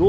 2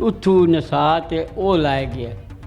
ਉੱਥੋਂ ਨਸਾ ਤੇ ਉਹ ਲਾਇਆ ਗਿਆ।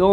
2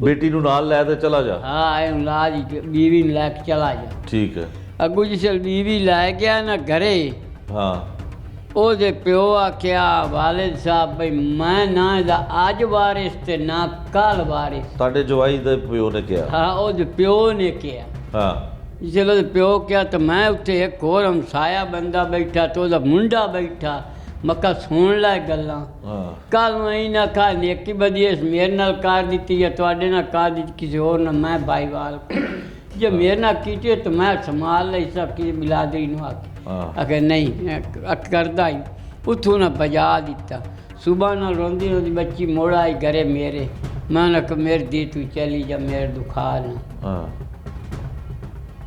ਬੇਟੀ ਨੂੰ ਨਾਲ ਲੈ ਤੇ ਚਲਾ ਜਾ। ਹਾਂ ਇਹਨੂੰ ਲਾ ਜੀ ਬੀਵੀ ਨੂੰ ਲੈ ਕੇ ਚਲਾ ਜਾ। ਠੀਕ ਹੈ। ਅੱਗੂ ਜਿਸ ਬੀਵੀ ਲੈ ਗਿਆ ਨਾ ਘਰੇ, ਹਾਂ ਉਹਦੇ ਪਿਓ ਆਖਿਆ ਵਾਲਿਦ ਸਾਹਿਬ ਬਈ ਮੈਂ ਨਾ ਇਹਦਾ ਅੱਜ ਵਾਰਿਸ ਤੇ ਨਾ ਕੱਲ ਵਾਰਿਸ। ਤੁਹਾਡੇ ਜਵਾਈ ਦੇ ਪਿਓ ਨੇ ਕਿਹਾ? ਹਾਂ ਉਹਦੇ ਪਿਓ ਨੇ ਕਿਹਾ। ਹਾਂ ਜਦੋਂ ਉਹਦੇ ਪਿਓ ਕਿਹਾ ਤਾਂ ਮੈਂ ਉੱਥੇ ਇੱਕ ਹੋਰ ਹਮਸਾਇਆ ਬੰਦਾ ਬੈਠਾ ਤੇ ਉਹਦਾ ਮੁੰਡਾ ਬੈਠਾ, ਮੱਕਾ ਸੁਣ ਲੈ ਗੱਲਾਂ। ਹਾਂ ਕੱਲ ਨੂੰ ਅਸੀਂ ਨਾ ਕਹਾ ਨੇਕੀ ਬਦੀ ਇਸ ਮੇਰੇ ਨਾਲ ਕਰ ਦਿੱਤੀ ਜਾਂ ਤੁਹਾਡੇ ਨਾਲ ਕਰ ਦਿੱਤੀ ਕਿਸੇ ਹੋਰ ਨਾਲ, ਮੈਂ ਬਾਈਵਾਲ ਜੇ ਮੇਰੇ ਨਾਲ ਕੀਤੀ ਤਾਂ ਮੈਂ ਸੰਭਾਲ ਲਈ ਸਭ ਕਿਸੇ ਬਿਲਾਦਰੀ ਨੂੰ ਆਖੇ ਨਹੀਂ ਕਰਦਾ ਹੀ ਉੱਥੋਂ ਨਾ ਬਜਾ ਦਿੱਤਾ। ਸੁਬਾਹ ਨਾਲ ਰੋਂਦੀ ਰੋਂਦੀ ਬੱਚੀ ਮੋੜ ਆਈ ਘਰੇ ਮੇਰੇ, ਮੈਂ ਨਾ ਕਿ ਮੇਰੀ ਦੀ ਤੂੰ ਚਲੀ ਜਾ ਮੇਰੇ ਦੁਖਾ ਨਾ। ਹਾਂ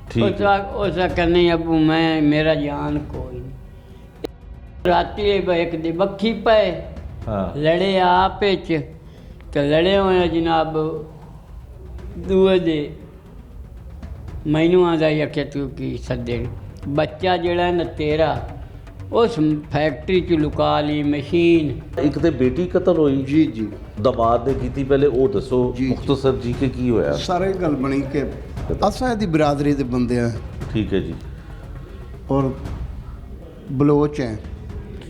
ਠੀਕ ਹੈ। ਉਸ ਆਖਿਆ ਨਹੀਂ ਅੱਬੂ ਮੈਂ ਮੇਰਾ ਜਾਨ ਕੋਈ ਨਹੀਂ। ਰਾਤੀ ਇੱਕ ਦੀ ਬੱਖੀ ਪਏ, ਲੜੇ ਆਪੇ ਚ ਤੇ ਲੜੇ ਹੋਏ ਜਨਾਬ ਦੂਏ ਦੇ ਮੈਨੂੰ ਆਂਦਾ ਆਖਿਆ ਤੂੰ ਕੀ ਸੱਦੇ ਬੱਚਾ ਜਿਹੜਾ ਨਾ ਤੇਰਾ ਉਸ ਫੈਕਟਰੀ ਚ ਲੁਕਾ ਲਈ ਮਸ਼ੀਨ। ਇੱਕ ਤੇ ਬੇਟੀ ਕਤਲ ਹੋਈ ਜੀ ਜੀ ਦਮਾਦ ਨੇ ਕੀਤੀ, ਪਹਿਲੇ ਉਹ ਦੱਸੋ ਜੀ, ਮੁਖਤਸਰ ਜੀ ਕਿ ਕੀ ਹੋਇਆ? ਸਾਰੇ ਗੱਲ ਬਣੀ ਕਿ ਅਸਾਂ ਇਹਦੀ ਬਰਾਦਰੀ ਦੇ ਬੰਦੇ ਆ ਠੀਕ ਹੈ ਜੀ। ਔਰ ਬਲੋਚ ਹੈ,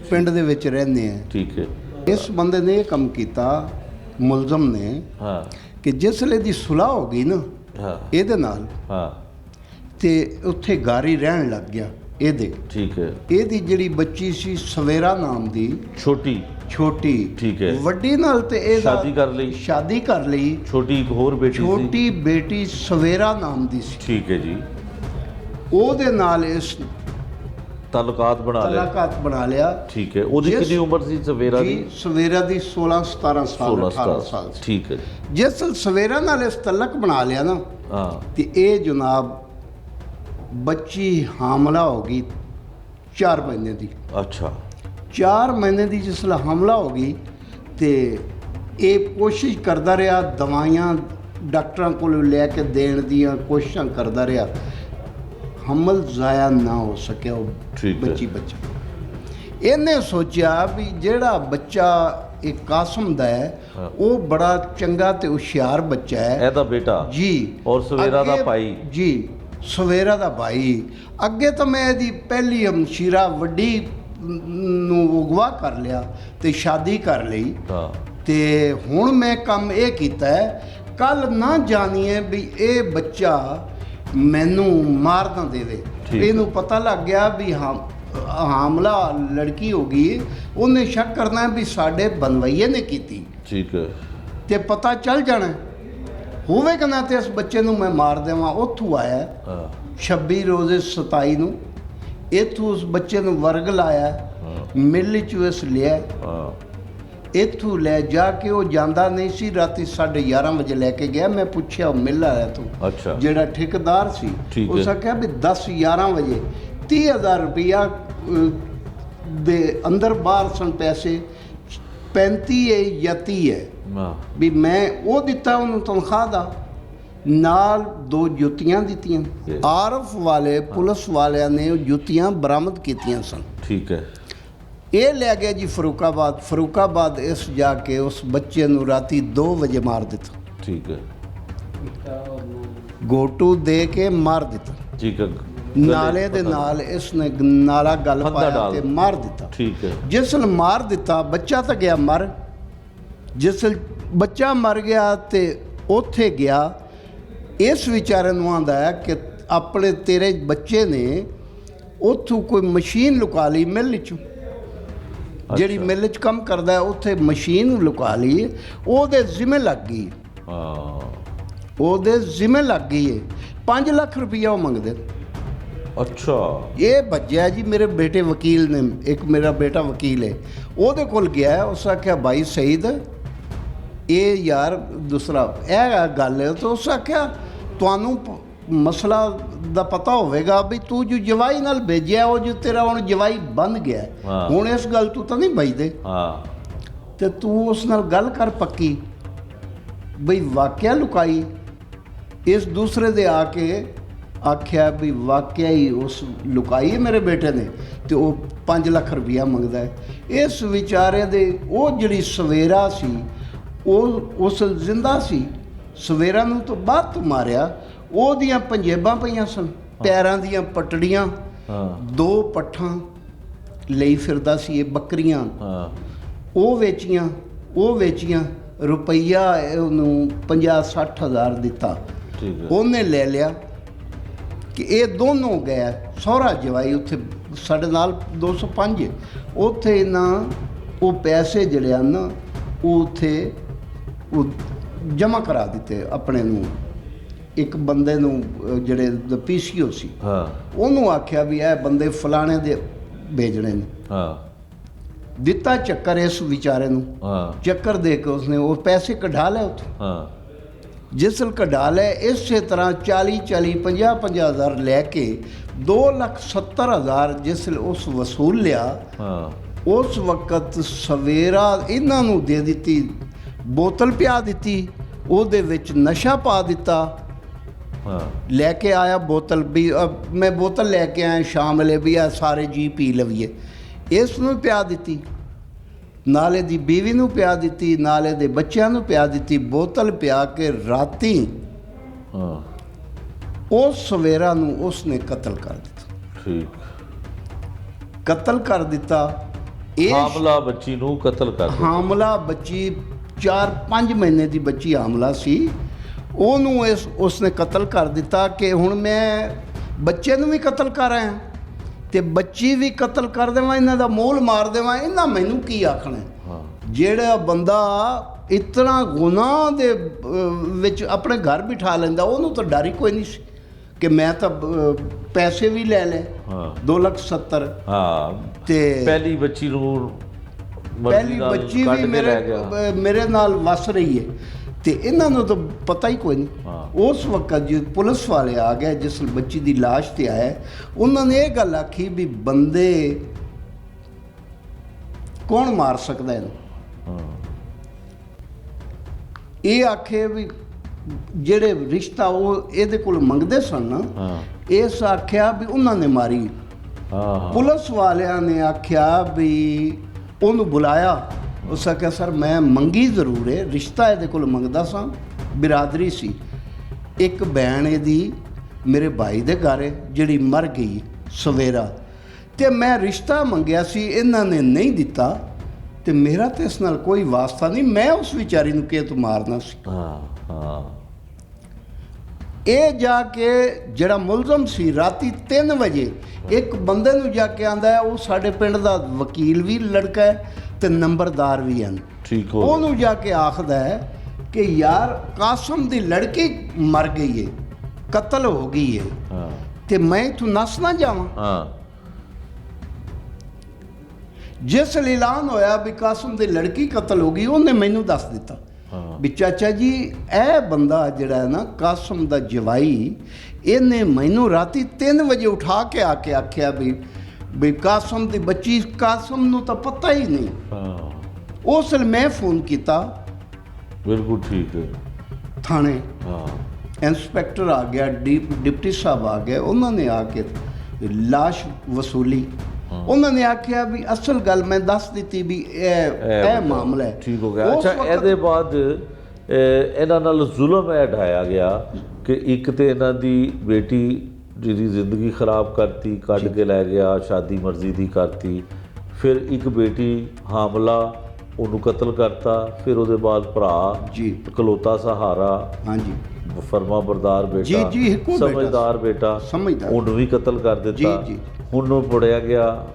ਪਿੰਡ ਦੇ ਵਿੱਚ ਰਹਿੰਦੇ ਆ। ਠੀਕ ਹੈ। ਇਸ ਬੰਦੇ ਨੇ ਇਹ ਕੰਮ ਕੀਤਾ ਮੁਲਜ਼ਮ ਨੇ ਹਾਂ ਕਿ ਜਿਸ ਵੇਲੇ ਦੀ ਸੁਲਾਹ ਹੋ ਗਈ ਨਾ ਹਾਂ ਇਹਦੇ ਨਾਲ, ਹਾਂ ਤੇ ਉੱਥੇ ਗਾਰੀ ਰਹਿਣ ਲੱਗ ਗਿਆ ਇਹਦੇ। ਠੀਕ ਹੈ। ਇਹਦੀ ਜਿਹੜੀ ਬੱਚੀ ਸੀ ਸਵੇਰਾ ਨਾਮ ਦੀ ਛੋਟੀ ਛੋਟੀ, ਠੀਕ ਹੈ। ਵੱਡੀ ਨਾਲ ਤੇ ਇਹ ਸ਼ਾਦੀ ਕਰ ਲਈ? ਸ਼ਾਦੀ ਕਰ ਲਈ। ਛੋਟੀ ਇੱਕ ਹੋਰ ਬੇਟੀ ਸੀ? ਛੋਟੀ ਬੇਟੀ ਸਵੇਰਾ ਨਾਮ ਦੀ ਸੀ। ਠੀਕ ਹੈ ਜੀ। ਉਹਦੇ ਨਾਲ ਇਸ ਤਾਲੁਕਾਤ ਬਣਾ ਲਿਆ? ਤਲਾਕਾਤ ਬਣਾ ਲਿਆ। ਠੀਕ ਹੈ। ਉਹਦੀ ਜਿਸ- ਕਿੰਨੀ ਉਮਰ ਸੀ ਸਵੇਰਾ ਦੀ? ਜੀ ਸਵੇਰਾ ਦੀ 16-17 ਸਾਲ 18 ਸਾਲ ਸੀ। ਠੀਕ ਹੈ। ਜਿਸ ਸਵੇਰਾ ਨਾਲ ਇਸ ਤਲਕ ਬਣਾ ਲਿਆ ਨਾ, ਹਾਂ ਤੇ ਇਹ ਜਨਾਬ ਬੱਚੀ ਹਾਮਲਾ ਹੋ ਗਈ 4 ਮਹੀਨੇ ਦੀ। ਅੱਛਾ 4 ਮਹੀਨੇ ਦੀ ਜਿਸ ਵੇਲੇ ਹਮਲਾ ਹੋ ਗਈ ਤੇ ਇਹ ਕੋਸ਼ਿਸ਼ ਕਰਦਾ ਰਿਹਾ, ਦਵਾਈਆਂ ਡਾਕਟਰਾਂ ਕੋਲ ਲੈ ਕੇ ਦੇਣ ਦੀਆਂ ਕੋਸ਼ਿਸ਼ਾਂ ਕਰਦਾ ਰਿਹਾ, ਹਮਲ ਜ਼ਾਇਆ ਨਾ ਹੋ ਸਕਿਆ ਉਹ ਠੀਕ ਹੈ। ਬੱਚਾ। ਇਹਨੇ ਸੋਚਿਆ ਵੀ ਜਿਹੜਾ ਬੱਚਾ ਇਹ ਕਾਸਮ ਦਾ ਹੈ ਹਾਂ। ਉਹ ਬੜਾ ਚੰਗਾ ਤੇ ਹੁਸ਼ਿਆਰ ਬੱਚਾ ਹੈ ਇਹਦਾ ਬੇਟਾ ਜੀ, ਔਰ ਸਵੇਰਾ ਦਾ ਅੱਗੇ- ਭਾਈ ਜੀ ਸਵੇਰਾ ਦਾ ਭਾਈ। ਅੱਗੇ ਤਾਂ ਮੈਂ ਇਹਦੀ ਪਹਿਲੀ ਹਮਸ਼ੀਰਾ ਵੱਡੀ ਨੂੰ ਅਗਵਾ ਕਰ ਲਿਆ ਤੇ ਸ਼ਾਦੀ ਕਰ ਲਈ, ਹਾਂ ਤੇ ਹੁਣ ਮੈਂ ਕੰਮ ਇਹ ਕੀਤਾ ਹੈ ਕੱਲ ਨਾ ਜਾਣੀਏ ਵੀ ਇਹ ਬੱਚਾ ਮੈਨੂੰ ਮਾਰ ਨਾ ਦੇਵੇ। ਠੀਕ ਹੈ। ਇਹਨੂੰ ਪਤਾ ਲੱਗ ਗਿਆ ਵੀ ਹਾਮਲਾ ਲੜਕੀ ਹੋ ਗਈ, ਉਹਨੇ ਸ਼ੱਕ ਕਰਨਾ ਵੀ ਸਾਡੇ ਬਨਵਈਏ ਨੇ ਕੀਤੀ ਠੀਕ ਹੈ। ਤੇ ਪਤਾ ਚੱਲ ਜਾਣਾ ਹੋਵੇਗਾ ਨਾ ਤੇ ਇਸ ਬੱਚੇ ਨੂੰ ਮੈਂ ਮਾਰ ਦੇਵਾਂ। ਉੱਥੋਂ ਆਇਆ ਹਾਂ 26 ਰੋਜ਼ੇ 27 ਨੂੰ, ਇੱਥੋਂ ਉਸ ਬੱਚੇ ਨੂੰ ਵਰਗ ਲਾਇਆ, ਹਾਂ ਮਿਲ ਚ ਇਸ ਲਿਆ, ਹਾਂ ਇੱਥੋਂ ਲੈ ਜਾ ਕੇ ਉਹ ਜਾਂਦਾ ਨਹੀਂ ਸੀ, ਰਾਤੀ 11:30 ਵਜੇ ਲੈ ਕੇ ਗਿਆ। ਮੈਂ ਪੁੱਛਿਆ ਉਹ ਮਿਲ ਆਇਆ ਤੂੰ? ਅੱਛਾ ਜਿਹੜਾ ਠੇਕੇਦਾਰ ਸੀ ਠੀਕ ਉਸ ਹੈ। ਆਖਿਆ ਵੀ 10-11 ਵਜੇ 30,000 ਰੁਪਇਆ ਦੇ ਅੰਦਰ ਬਾਹਰ ਸਨ ਪੈਸੇ, 35 ਹੈ ਜਾਂ 30 ਹੈ ਹਾਂ ਵੀ ਮੈਂ ਉਹ ਦਿੱਤਾ ਉਹਨੂੰ ਤਨਖਾਹ ਦਾ, ਨਾਲ 2 ਜੁੱਤੀਆਂ ਦਿੱਤੀਆਂ। Yes. ਆਰਫ ਵਾਲੇ ਪੁਲਿਸ ਵਾਲਿਆਂ ਨੇ ਉਹ ਜੁੱਤੀਆਂ ਬਰਾਮਦ ਕੀਤੀਆਂ ਸਨ। ਠੀਕ ਹੈ। ਇਹ ਲੈ ਗਿਆ ਜੀ ਫਰੂਕਾਬਾਦ ਇਸ ਜਾ ਕੇ ਉਸ ਬੱਚੇ ਨੂੰ ਰਾਤੀ 2 ਵਜੇ ਮਾਰ ਦਿੱਤਾ, ਠੀਕ ਹੈ। ਗੋਟੂ ਦੇ ਕੇ ਮਾਰ ਦਿੱਤਾ, ਠੀਕ ਹੈ। ਨਾਲੇ ਦੇ ਨਾਲ ਇਸ ਨੇ ਨਾਲਾ ਗਲ ਫੰਦਾ ਪਾਇਆ ਡਾਲ ਤੇ ਮਾਰ ਦਿੱਤਾ। ਠੀਕ ਹੈ। ਜਿਸ ਨੂੰ ਮਾਰ ਦਿੱਤਾ ਬੱਚਾ ਤਾਂ ਗਿਆ ਮਰ। ਜਿਸ ਵੇਲੇ ਬੱਚਾ ਮਰ ਗਿਆ ਤੇ ਉੱਥੇ ਗਿਆ, ਇਸ ਵਿਚਾਰੇ ਨੂੰ ਆਂਦਾ ਹੈ ਕਿ ਆਪਣੇ ਤੇਰੇ ਬੱਚੇ ਨੇ ਉੱਥੋਂ ਕੋਈ ਮਸ਼ੀਨ ਲੁਕਾ ਲਈ ਮਿਲ ਚੋਂ, ਜਿਹੜੀ ਮਿਲ 'ਚ ਕੰਮ ਕਰਦਾ ਹੈ, ਉੱਥੇ ਮਸ਼ੀਨ ਲੁਕਾ ਲਈ, ਉਹਦੇ ਜ਼ਿੰਮੇ ਲੱਗ ਗਈ। ਹਾਂ ਉਹਦੇ ਜ਼ਿੰਮੇ ਲੱਗ ਗਈ ਹੈ। 5 ਲੱਖ ਰੁਪਈਆ ਉਹ ਮੰਗਦੇ। ਅੱਛਾ ਇਹ ਭੱਜਿਆ ਜੀ ਮੇਰੇ ਬੇਟੇ ਵਕੀਲ ਨੇ, ਇੱਕ ਮੇਰਾ ਬੇਟਾ ਵਕੀਲ ਹੈ, ਉਹਦੇ ਕੋਲ ਗਿਆ। ਉਸ ਆਖਿਆ ਭਾਈ ਸਈਦ ਇਹ ਯਾਰ ਦੂਸਰਾ ਇਹ ਗੱਲ ਹੈ। ਤਾਂ ਉਸ ਆਖਿਆ ਤੁਹਾਨੂੰ ਮਸਲਾ ਦਾ ਪਤਾ ਹੋਵੇਗਾ ਵੀ ਤੂੰ ਜੋ ਜਵਾਈ ਨਾਲ ਭੇਜਿਆ ਉਹ ਜੋ ਤੇਰਾ ਹੁਣ ਜਵਾਈ ਬਣ ਗਿਆ, ਹਾਂ। ਹੁਣ ਇਸ ਗੱਲ ਤੂੰ ਤਾਂ ਨਹੀਂ ਭਜਦੇ, ਹਾਂ ਤੇ ਤੂੰ ਉਸ ਨਾਲ ਗੱਲ ਕਰ ਪੱਕੀ ਬਈ ਵਾਕਿਆ ਲੁਕਾਈ। ਇਸ ਦੂਸਰੇ ਦੇ ਆ ਕੇ ਆਖਿਆ ਵੀ ਵਾਕਿਆ ਹੀ ਉਸ ਲੁਕਾਈ ਹੈ ਮੇਰੇ ਬੇਟੇ ਨੇ, ਤੇ ਉਹ 5 ਲੱਖ ਰੁਪਈਆ ਮੰਗਦਾ ਹੈ। ਇਸ ਵਿਚਾਰੇ ਦੇ ਉਹ ਜਿਹੜੀ ਸਵੇਰਾ ਸੀ ਉਹ ਉਸ ਜ਼ਿੰਦਾ ਸੀ, ਸਵੇਰਾ ਨੂੰ ਤੋਂ ਬਾਅਦ ਤੋਂ ਮਾਰਿਆ। ਉਹਦੀਆਂ ਪੰਜੇਬਾਂ ਪਈਆਂ ਸਨ, ਪੈਰਾਂ ਦੀਆਂ ਪਟੜੀਆਂ, ਹਾਂ 2 ਪੱਠਾਂ ਲਈ ਫਿਰਦਾ ਸੀ ਇਹ ਬੱਕਰੀਆਂ, ਹਾਂ ਉਹ ਵੇਚੀਆਂ ਰੁਪਈਆ ਉਹਨੂੰ 50-60 ਹਜ਼ਾਰ ਦਿੱਤਾ। ਠੀਕ ਹੈ ਉਹਨੇ ਲੈ ਲਿਆ ਕਿ ਇਹ ਦੋਨੋਂ ਗਏ ਸਹੁਰਾ ਜਵਾਈ ਉੱਥੇ ਸਾਡੇ ਨਾਲ 205 ਉੱਥੇ ਨਾ ਉਹ ਪੈਸੇ ਜਿਹੜੇ ਹਨ ਨਾ ਉਹ ਉੱਥੇ ਉਹ ਜਮ੍ਹਾਂ ਕਰਾ ਦਿੱਤੇ ਆਪਣੇ ਨੂੰ। ਇੱਕ ਬੰਦੇ ਨੂੰ ਜਿਹੜੇ PCO ਸੀ ਹਾਂ ਉਹਨੂੰ ਆਖਿਆ ਵੀ ਇਹ ਬੰਦੇ ਫਲਾਣੇ ਦੇ ਭੇਜਣੇ ਨੇ। ਹਾਂ ਦਿੱਤਾ ਚੱਕਰ ਇਸ ਵਿਚਾਰੇ ਨੂੰ, ਹਾਂ ਚੱਕਰ ਦੇ ਕੇ ਉਸਨੇ ਉਹ ਪੈਸੇ ਕਢਾ ਲਏ ਉੱਥੋਂ। ਹਾਂ ਜਿਸਲ ਕਢਾ ਲਏ ਇਸੇ ਤਰ੍ਹਾਂ 40 50 ਹਜ਼ਾਰ ਲੈ ਕੇ 2,70,000 ਜਿਸਲ ਉਸ ਵਸੂਲ ਲਿਆ। ਹਾਂ ਉਸ ਵਕਤ ਸਵੇਰਾ ਇਹਨਾਂ ਨੂੰ ਦੇ ਦਿੱਤੀ, ਬੋਤਲ ਪਿਆ ਦਿੱਤੀ, ਉਹਦੇ ਵਿੱਚ ਨਸ਼ਾ ਪਾ ਦਿੱਤਾ। ਹਾਂ ਲੈ ਕੇ ਆਇਆ ਬੋਤਲ ਵੀ ਮੈਂ ਬੋਤਲ ਲੈ ਕੇ ਆਇਆ ਸ਼ਾਮ ਵੇਲੇ ਵੀ ਆ ਸਾਰੇ ਜੀ ਪੀ ਲਵੀਏ। ਇਸ ਨੂੰ ਪਿਆ ਦਿੱਤੀ, ਨਾਲੇ ਦੀ ਬੀਵੀ ਨੂੰ ਪਿਆ ਦਿੱਤੀ, ਨਾਲੇ ਦੇ ਬੱਚਿਆਂ ਨੂੰ ਪਿਆ ਦਿੱਤੀ। ਬੋਤਲ ਪਿਆ ਕੇ ਰਾਤੀ ਹਾਂ ਉਸ ਸਵੇਰਾ ਨੂੰ ਉਸਨੇ ਕਤਲ ਕਰ ਦਿੱਤਾ। ਠੀਕ ਕਤਲ ਕਰ ਦਿੱਤਾ। ਇਹ ਹਾਮਲਾ ਬੱਚੀ ਨੂੰ ਕਤਲ ਕਰ ਦਿੱਤਾ। ਹਾਮਲਾ ਬੱਚੀ 4-5 ਮਹੀਨੇ ਦੀ ਬੱਚੀ ਹਾਮਲਾ ਸੀ, ਉਹਨੂੰ ਉਸਨੇ ਕਤਲ ਕਰ ਦਿੱਤਾ ਕਿ ਹੁਣ ਮੈਂ ਬੱਚੇ ਨੂੰ ਵੀ ਕਤਲ ਕਰ ਆਇਆ ਤੇ ਬੱਚੀ ਵੀ ਕਤਲ ਕਰ ਦੇਵਾਂ, ਇਹਨਾਂ ਦਾ ਮੋਲ ਮਾਰ ਦੇਵਾਂ, ਇਹਨਾਂ ਮੈਨੂੰ ਕੀ ਆਖਣਾ। ਹਾਂ ਜਿਹੜਾ ਬੰਦਾ ਇਤਨਾ ਗੁਨਾਹ ਦੇ ਵਿੱਚ ਆਪਣੇ ਘਰ ਬਿਠਾ ਲੈਂਦਾ ਉਹਨੂੰ ਤਾਂ ਡਰ ਹੀ ਕੋਈ ਨਹੀਂ ਸੀ ਕਿ ਮੈਂ ਤਾਂ ਪੈਸੇ ਵੀ ਲੈ ਲਏ ਹਾਂ 2,70,000 ਹਾਂ ਤੇ ਪਹਿਲੀ ਬੱਚੀ ਨੂੰ ਮਰਜ਼ੀ ਪਹਿਲੀ ਨਾਲ ਬੱਚੀ ਕੱਢ ਵੀ ਕੇ ਲੈ ਗਿਆ। ਮੇਰੇ ਨਾਲ ਵਸ ਰਹੀ ਹੈ ਤੇ ਇਹਨਾਂ ਨੂੰ ਤਾਂ ਪਤਾ ਹੀ ਕੋਈ ਨਹੀਂ। ਹਾਂ। ਉਸ ਵਕਤ ਜੋ ਪੁਲਿਸ ਵਾਲੇ ਆ ਗਏ ਜਿਸ ਬੱਚੀ ਦੀ ਲਾਸ਼ ਤੇ ਆਇਆ, ਉਹਨਾਂ ਨੇ ਇਹ ਗੱਲ ਆਖੀ ਵੀ ਬੰਦੇ ਕੌਣ ਮਾਰ ਸਕਦਾ ਇਹਨੂੰ। ਹਾਂ ਇਹ ਆਖੇ ਵੀ ਜਿਹੜੇ ਰਿਸ਼ਤਾ ਉਹ ਇਹਦੇ ਕੋਲ ਮੰਗਦੇ ਸਨ ਨਾ, ਹਾਂ ਇਸ ਆਖਿਆ ਵੀ ਉਹਨਾਂ ਨੇ ਮਾਰੀ। ਹਾਂ ਪੁਲਿਸ ਵਾਲਿਆਂ ਨੇ ਆਖਿਆ ਵੀ ਉਹਨੂੰ ਬੁਲਾਇਆ। ਉਸ ਆਖਿਆ ਸਰ ਮੈਂ ਮੰਗੀ ਜ਼ਰੂਰ ਹੈ, ਰਿਸ਼ਤਾ ਇਹਦੇ ਕੋਲ ਮੰਗਦਾ ਸਾਂ, ਬਿਰਾਦਰੀ ਸੀ। ਇੱਕ ਭੈਣ ਇਹਦੀ ਮੇਰੇ ਭਾਈ ਦੇ ਘਰ ਹੈ ਜਿਹੜੀ ਮਰ ਗਈ ਸਵੇਰਾ, ਤੇ ਮੈਂ ਰਿਸ਼ਤਾ ਮੰਗਿਆ ਸੀ, ਇਹਨਾਂ ਨੇ ਨਹੀਂ ਦਿੱਤਾ ਤੇ ਮੇਰਾ ਤੇ ਇਸ ਨਾਲ ਕੋਈ ਵਾਸਤਾ ਨਹੀਂ, ਮੈਂ ਉਸ ਵਿਚਾਰੀ ਨੂੰ ਕਿਹ ਤੂੰ ਮਾਰਨਾ ਸੀ। ਹਾਂ ਹਾਂ ਇਹ ਜਾ ਕੇ ਜਿਹੜਾ ਮੁਲਜ਼ਮ ਸੀ ਰਾਤੀ 3 ਵਜੇ ਇੱਕ ਬੰਦੇ ਨੂੰ ਜਾ ਕੇ ਆਂਦਾ ਹੈ, ਉਹ ਸਾਡੇ ਪਿੰਡ ਦਾ ਵਕੀਲ ਵੀ ਲੜਕਾ ਹੈ ਤੇ ਨੰਬਰਦਾਰ ਵੀ ਹਨ। ਠੀਕ ਹੋ ਉਹਨੂੰ ਜਾ ਕੇ ਆਖਦਾ ਹੈ ਕਿ ਯਾਰ ਕਾਸਮ ਦੀ ਲੜਕੀ ਮਰ ਗਈ ਹੈ, ਕਤਲ ਹੋ ਗਈ ਹੈ ਹਾਂ ਤੇ ਮੈਂ ਇੱਥੋਂ ਨੱਸ ਨਾ ਜਾਵਾਂ। ਹਾਂ ਜਿਸ ਐਲਾਨ ਹੋਇਆ ਵੀ ਕਾਸਮ ਦੀ ਲੜਕੀ ਕਤਲ ਹੋ ਗਈ, ਉਹਨੇ ਮੈਨੂੰ ਦੱਸ ਦਿੱਤਾ ਹਾਂ ਵੀ ਚਾਚਾ ਜੀ ਇਹ ਬੰਦਾ ਜਿਹੜਾ ਹੈ ਨਾ ਕਾਸਮ ਦਾ ਜਵਾਈ, ਇਹਨੇ ਮੈਨੂੰ ਰਾਤੀ 3 ਵਜੇ ਉਠਾ ਕੇ ਆ ਕੇ ਆਖਿਆ ਵੀ ਕਾਸਮ ਦੀ ਬੱਚੀ, ਕਾਸਮ ਨੂੰ ਤਾਂ ਪਤਾ ਹੀ ਨਹੀਂ। ਹਾਂ ਉਸ ਵੇਲੇ ਮੈਂ ਫੋਨ ਕੀਤਾ ਬਿਲਕੁਲ ਠੀਕ ਹੈ। ਥਾਣੇ, ਹਾਂ ਇੰਸਪੈਕਟਰ ਆ ਗਿਆ, ਡਿਪਟੀ ਸਾਹਿਬ ਆ ਗਏ, ਉਹਨਾਂ ਨੇ ਆ ਕੇ ਲਾਸ਼ ਵਸੂਲੀ। ਉਹਨਾਂ ਨੇ ਆਖਿਆ ਵੀ ਅਸਲ ਗੱਲ ਮੈਂ ਦੱਸ ਦਿੱਤੀ ਵੀ ਇਹ ਮਾਮਲਾ ਹੈ। ਠੀਕ ਹੋ ਗਿਆ। ਉਸ ਅੱਛਾ ਵਕਤ- ਇਹਦੇ ਬਾਅਦ ਇਹਨਾਂ ਨਾਲ ਜ਼ੁਲਮ ਇਹ ਢਾਇਆ ਗਿਆ ਕਿ ਇੱਕ ਤੇ ਇਹਨਾਂ ਦੀ ਬੇਟੀ ਜਿਹਦੀ ਜ਼ਿੰਦਗੀ ਖਰਾਬ ਕਰਤੀ, ਕੱਢ ਕੇ ਲੈ ਗਿਆ, ਸ਼ਾਦੀ ਮਰਜ਼ੀ ਦੀ ਕਰਤੀ, ਫਿਰ ਇੱਕ ਬੇਟੀ ਹਾਮਲਾ, ਉਹਨੂੰ ਕਤਲ ਕਰਤਾ, ਫਿਰ ਉਹਦੇ ਬਾਅਦ ਭਰਾ ਜੀ ਇਕਲੌਤਾ ਸਹਾਰਾ, ਹਾਂਜੀ ਫਰਮਾ ਬਰਦਾਰ ਬੇਟਾ, ਜੀ, ਜੀ, ਇੱਕੋ ਬੇਟਾ। ਸਮਝਦਾਰ ਬੇਟਾ, ਸਮਝਦਾਰ। ਉਹਨੂੰ ਵੀ ਕਤਲ ਕਰ ਦਿੱਤਾ। ਜੀ, ਜੀ। ਹੁਣ ਉਹ ਫੜਿਆ ਗਿਆ,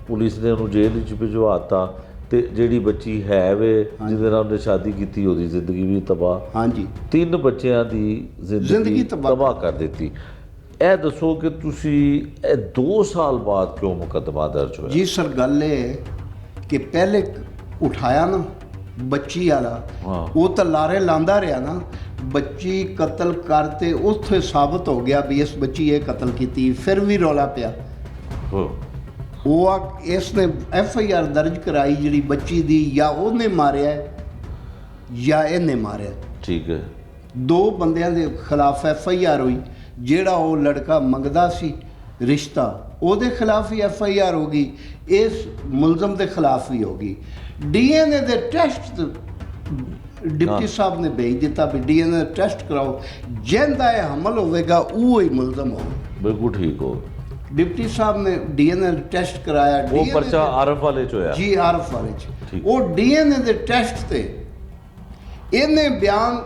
ਪੁਲਿਸ ਨੇ ਉਹਨੂੰ ਜੇਲ੍ਹ ਵਿੱਚ ਭਿਜਵਾਤਾ ਤੇ ਜਿਹੜੀ ਬੱਚੀ ਹੈ ਵੇ ਜਿਹਦੇ ਨਾਲ ਉਹਨੇ ਸ਼ਾਦੀ ਕੀਤੀ, ਉਹਦੀ ਜ਼ਿੰਦਗੀ ਵੀ ਤਬਾਹ। ਹਾਂਜੀ 3 ਬੱਚਿਆਂ ਦੀ ਜ਼ਿੰਦਗੀ ਜ਼ਿੰਦਗੀ ਤਬਾਹ ਤਬਾਹ ਕਰ ਦਿੱਤੀ। ਇਹ ਦੱਸੋ ਕਿ ਤੁਸੀਂ ਇਹ 2 ਸਾਲ ਬਾਅਦ ਕਿਉਂ ਮੁਕੱਦਮਾ ਦਰਜ ਹੋਇਆ? ਜੀ ਸਰ, ਗੱਲ ਇਹ ਕਿ ਪਹਿਲੇ ਉਠਾਇਆ ਨਾ ਬੱਚੀ ਵਾਲਾ, ਹਾਂ। ਉਹ ਤਾਂ ਲਾਰੇ ਲਾਂਦਾ ਰਿਹਾ ਨਾ, ਬੱਚੀ ਕਤਲ ਕਰਤੇ ਉੱਥੇ ਸਾਬਤ ਹੋ ਗਿਆ ਵੀ ਇਸ ਬੱਚੀ ਇਹ ਕਤਲ ਕੀਤੀ, ਫਿਰ ਵੀ ਰੌਲਾ ਪਿਆ। ਹਾਂ ਉਹ ਇਸ ਨੇ FIR ਦਰਜ ਕਰਾਈ ਜਿਹੜੀ ਬੱਚੀ ਦੀ, ਜਾਂ ਉਹਨੇ ਮਾਰਿਆ ਜਾਂ ਇਹਨੇ ਮਾਰਿਆ। ਠੀਕ ਹੈ। 2 ਬੰਦਿਆਂ ਦੇ ਖਿਲਾਫ FIR ਹੋਈ। ਜਿਹੜਾ ਉਹ ਲੜਕਾ ਮੰਗਦਾ ਸੀ ਰਿਸ਼ਤਾ, ਉਹਦੇ ਖਿਲਾਫ ਹੀ FIR ਹੋ ਗਈ, ਇਸ ਮੁਲਜ਼ਮ ਦੇ ਖਿਲਾਫ ਵੀ ਹੋ ਗਈ। DNA ਦੇ ਟੈਸਟ ਡਿਪਟੀ ਸਾਹਿਬ ਨੇ ਭੇਜ ਦਿੱਤਾ ਵੀ DNA ਟੈਸਟ ਕਰਾਓ, ਜਿਹਦਾ ਇਹ ਹਮਲ ਹੋਵੇਗਾ ਉਹ ਹੀ ਮੁਲਜ਼ਮ ਹੋਵੇ। ਬਿਲਕੁਲ ਠੀਕ ਹੋ। ਡਿਪਟੀ ਸਾਹਿਬ ਨੇ DNA ਟੈਸਟ ਕਰਾਇਆ। ਉਹ DNA ਪਰਚਾ ਆਰਫ ਵਾਲੇ ਚ ਹੋਇਆ ਜੀ, ਆਰਫ ਵਾਲੇ ਚ। ਠੀਕ। ਉਹ DNA ਦੇ ਟੈਸਟ ਤੇ ਇਹਨੇ ਬਿਆਨ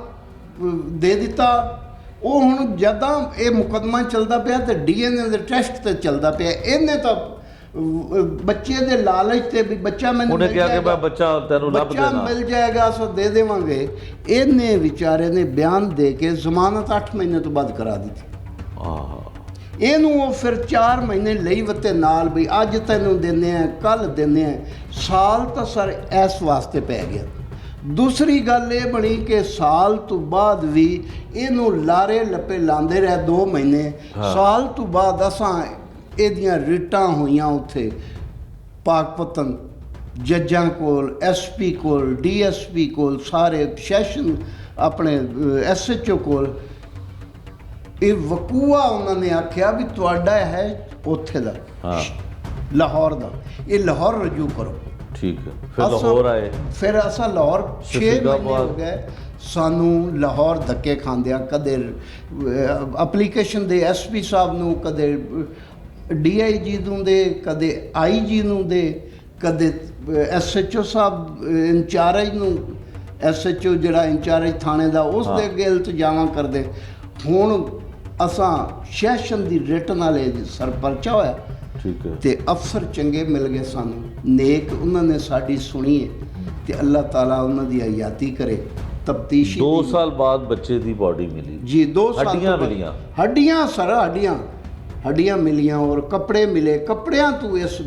ਦੇ ਦਿੱਤਾ। ਉਹ ਹੁਣ ਜਦਾਂ ਇਹ ਮੁਕੱਦਮਾ ਚੱਲਦਾ ਪਿਆ ਤੇ DNA ਦੇ ਟੈਸਟ ਤੇ ਚੱਲਦਾ ਪਿਆ। ਇਹਨੇ ਤਾਂ ਬੱਚੇ ਦੇ ਲਾਲਚ ਤੇ ਵੀ ਬੱਚਾ ਮੈਨੂੰ ਉਹਨੇ ਮਿਲ ਕਿਹਾ ਕਿ ਜਾਏਗਾ, ਮੈਂ ਬੱਚਾ ਤੈਨੂੰ ਲੱਭ ਬੱਚਾ ਦੇਣਾ। ਮਿਲ ਜਾਏਗਾ ਸੋ ਦੇ ਦੇਵਾਂਗੇ। ਇਹਨੇ ਵਿਚਾਰੇ ਨੇ ਬਿਆਨ ਦੇ ਕੇ ਜ਼ਮਾਨਤ 8 ਮਹੀਨੇ ਤੋਂ ਬਾਅਦ ਕਰਾ ਦਿੱਤੀ। ਇਹਨੂੰ ਉਹ ਫਿਰ 4 ਮਹੀਨੇ ਲਈ ਵਤੇ ਨਾਲ ਵੀ ਅੱਜ ਤੈਨੂੰ ਦਿੰਦੇ ਆ, ਕੱਲ ਦਿੰਦੇ ਆ। ਸਾਲ ਤਾਂ ਸਰ ਇਸ ਵਾਸਤੇ ਪੈ ਗਿਆ। ਦੂਸਰੀ ਗੱਲ ਇਹ ਬਣੀ ਕਿ ਸਾਲ ਤੋਂ ਬਾਅਦ ਵੀ ਇਹਨੂੰ ਲਾਰੇ ਲੱਪੇ ਲਾਉਂਦੇ ਰਹੇ 2 ਮਹੀਨੇ। ਸਾਲ ਤੋਂ ਬਾਅਦ ਅਸਾਂ ਇਹਦੀਆਂ ਰਿਟਾਂ ਹੋਈਆਂ ਉੱਥੇ ਪਾਕਪਤਨ ਜੱਜਾਂ ਕੋਲ, SP ਕੋਲ, DSP ਕੋਲ, ਸਾਰੇ ਸੈਸ਼ਨ ਆਪਣੇ SHO ਕੋਲ। ਇਹ ਵਕੂਆ ਉਹਨਾਂ ਨੇ ਆਖਿਆ ਵੀ ਤੁਹਾਡਾ ਹੈ ਉੱਥੇ ਦਾ, ਲਾਹੌਰ ਦਾ, ਇਹ ਲਾਹੌਰ ਰਜੂ ਕਰੋ। ਠੀਕ ਹੈ, ਫਿਰ ਲਾਹੌਰ ਆਏ। ਫਿਰ ਅਸਾਂ ਲਾਹੌਰ 6 ਮਹੀਨੇ ਹੋ ਗਏ ਸਾਨੂੰ ਲਾਹੌਰ ਧੱਕੇ ਖਾਂਦਿਆਂ। ਕਦੇ ਐਪਲੀਕੇਸ਼ਨ ਦੇ SP ਸਾਹਿਬ ਨੂੰ, ਕਦੇ DIG ਨੂੰ ਦੇ, ਕਦੇ IG ਨੂੰ ਦੇ, ਕਦੇ SHO ਸਾਹਿਬ ਇੰਚਾਰਜ ਨੂੰ, SHO ਜਿਹੜਾ ਇੰਚਾਰਜ ਥਾਣੇ ਦਾ, ਉਸ ਦੇ ਅੱਗੇ ਇਲਤਜਾਮਾਂ ਕਰਦੇ। ਹੁਣ ਅਸਾਂ ਸੈਸ਼ਨ ਦੀ ਰਿਟਨ ਵਾਲੇ ਸਰ ਪਰਚਾ ਹੋਇਆ। ਠੀਕ ਹੈ। ਤੇ ਅਫਸਰ ਚੰਗੇ ਮਿਲ ਗਏ ਸਾਨੂੰ, ਨੇਕ, ਉਹਨਾਂ ਨੇ ਸਾਡੀ ਸੁਣੀ ਹੈ ਤੇ ਅੱਲਾਹ ਤਾਲਾ ਉਹਨਾਂ ਦੀ ਹਯਾਤੀ ਕਰੇ। ਤਫਤੀਸ਼ੀ 2 ਸਾਲ ਬਾਅਦ ਬੱਚੇ ਦੀ ਬਾਡੀ ਮਿਲੀ ਜੀ, 2 ਸਾਲ ਹੱਡੀਆਂ ਤੋਂ ਬਾਅਦ। ਮਿਲੀਆਂ। ਹੱਡੀਆਂ ਸਰ, ਹੱਡੀਆਂ ਮਿਲੀਆਂ ਔਰ ਕੱਪੜੇ ਮਿਲੇ। ਕੱਪੜਿਆਂ ਤੋਂ ਇਸ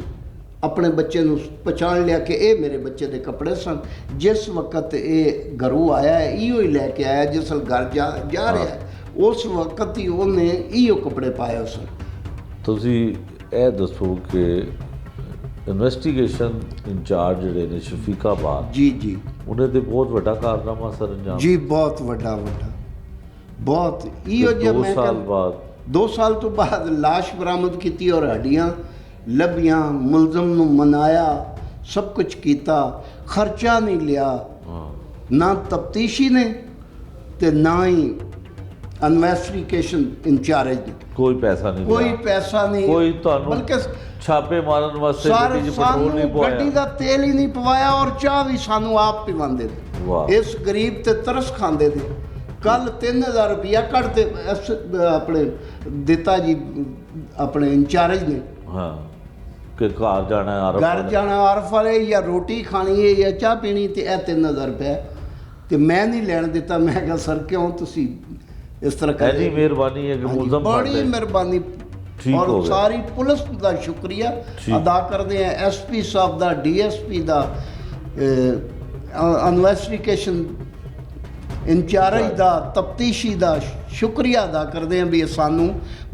ਆਪਣੇ ਬੱਚੇ ਨੂੰ ਪਛਾਣ ਲਿਆ ਕਿ ਇਹ ਮੇਰੇ ਬੱਚੇ ਦੇ ਕੱਪੜੇ ਸਨ। ਜਿਸ ਵਕਤ ਇਹ ਘਰੋਂ ਆਇਆ ਹੈ, ਇਹੋ ਹੀ ਲੈ ਕੇ ਆਇਆ। ਜਿਸ ਵੇਲੇ ਘਰ ਜਾ ਰਿਹਾ ਹੈ, ਉਸ ਵਕਤ ਹੀ ਉਹਨੇ ਇਹੋ ਕੱਪੜੇ ਪਾਏ ਸਨ। ਤੁਸੀਂ ਇਹ ਦੱਸੋ ਕਿ ਇਨਵੈਸਟੀਗੇਸ਼ਨ ਇੰਚਾਰਜ ਜਿਹੜੇ ਨੇ ਸ਼ਫੀਕਾਬਾਦ ਜੀ ਉਹਨੇ ਤੇ ਬਹੁਤ ਵੱਡਾ ਕਾਰਨਾਮਾ ਸਰ ਅੰਜਾਮ ਜੀ, ਬਹੁਤ ਵੱਡਾ ਬਹੁਤ। ਇਹੋ ਜਿਹਾ 2 ਮੈਂ ਸਾਲ ਕਿਹਾ ਬਾਅਦ 2 ਸਾਲ ਤੋਂ ਬਾਅਦ ਲਾਸ਼ ਬਰਾਮਦ ਕੀਤੀ ਔਰ ਹੱਡੀਆਂ ਲੱਭੀਆਂ, ਮੁਲਜ਼ਮ ਨੂੰ ਮਨਾਇਆ, ਸਭ ਕੁਝ ਕੀਤਾ। ਖਰਚਾ ਨਹੀਂ ਲਿਆ ਨਾ ਤਫਤੀਸ਼ੀ ਨੇ ਤੇ ਨਾ ਹੀ ਇਨਵੈਸਟੀਗੇਸ਼ਨ ਇੰਚਾਰਜ ਨੇ। ਕੋਈ ਪੈਸਾ ਨਹੀਂ ਕੋਈ ਲਿਆ, ਪੈਸਾ ਨਹੀਂ, ਕੋਈ ਤੁਹਾਨੂੰ ਬਲਕਿ ਛਾਪੇ ਮਾਰਨ ਵਾਸਤੇ ਗੱਡੀ 'ਚ ਪੈਟਰੋਲ ਨਹੀਂ ਸਾਨੂੰ ਗੱਡੀ ਪਵਾਇਆ। ਦਾ ਤੇਲ ਹੀ ਨਹੀਂ ਪਵਾਇਆ ਔਰ ਚਾਹ ਵੀ ਸਾਨੂੰ ਆਪ ਪਿਵਾਉਂਦੇ ਨੇ। ਵਾਹ। ਇਸ ਗਰੀਬ ਤੇ ਤਰਸ ਖਾਂਦੇ ਨੇ। ਕੱਲ 3000 ਰੁਪਇਆ ਕੱਢ ਤੇ ਆਪਣੇ ਦਿੱਤਾ ਜੀ ਆਪਣੇ ਇੰਚਾਰਜ ਨੇ। ਹਾਂ ਕਿ ਘਰ ਜਾਣਾ ਹੈ ਆਰਫ ਘਰ ਵਾਲੇ। ਜਾਣਾ ਆਰਫ ਵਾਲੇ, ਜਾਂ ਰੋਟੀ ਖਾਣੀ ਹੈ ਜਾਂ ਚਾਹ ਪੀਣੀ, ਤੇ ਇਹ 3000 ਰੁਪਇਆ ਤੇ ਮੈਂ ਨਹੀਂ ਲੈਣ ਦਿੱਤਾ। ਮੈਂ ਕਿਹਾ ਸਰ ਕਿਉਂ ਤੁਸੀਂ ਇਸ ਤਰ੍ਹਾਂ ਹੈ ਜੀ, ਮਿਹਰਬਾਨੀ ਹੈ ਕਿ ਹਾਂਜੀ, ਮੁਲਜ਼ਮ ਫੜ ਬੜੀ ਲਏ। ਮਿਹਰਬਾਨੀ। ਠੀਕ ਹੋ ਔਰ ਗਿਆ। ਸਾਰੀ ਪੁਲਿਸ ਦਾ ਸ਼ੁਕਰੀਆ ਠੀਕ। ਅਦਾ ਕਰਦੇ ਹਾਂ, SP ਸਾਹਿਬ ਦਾ, DSP ਦਾ, ਇਨਵੈਸਟੀਗੇਸ਼ਨ ਇੰਚਾਰਜ ਦਾ, ਤਫਤੀਸ਼ੀ ਦਾ ਸ਼ੁਕਰੀਆ ਅਦਾ ਕਰਦੇ ਹਾਂ ਵੀ ਇਹ ਸਾਨੂੰ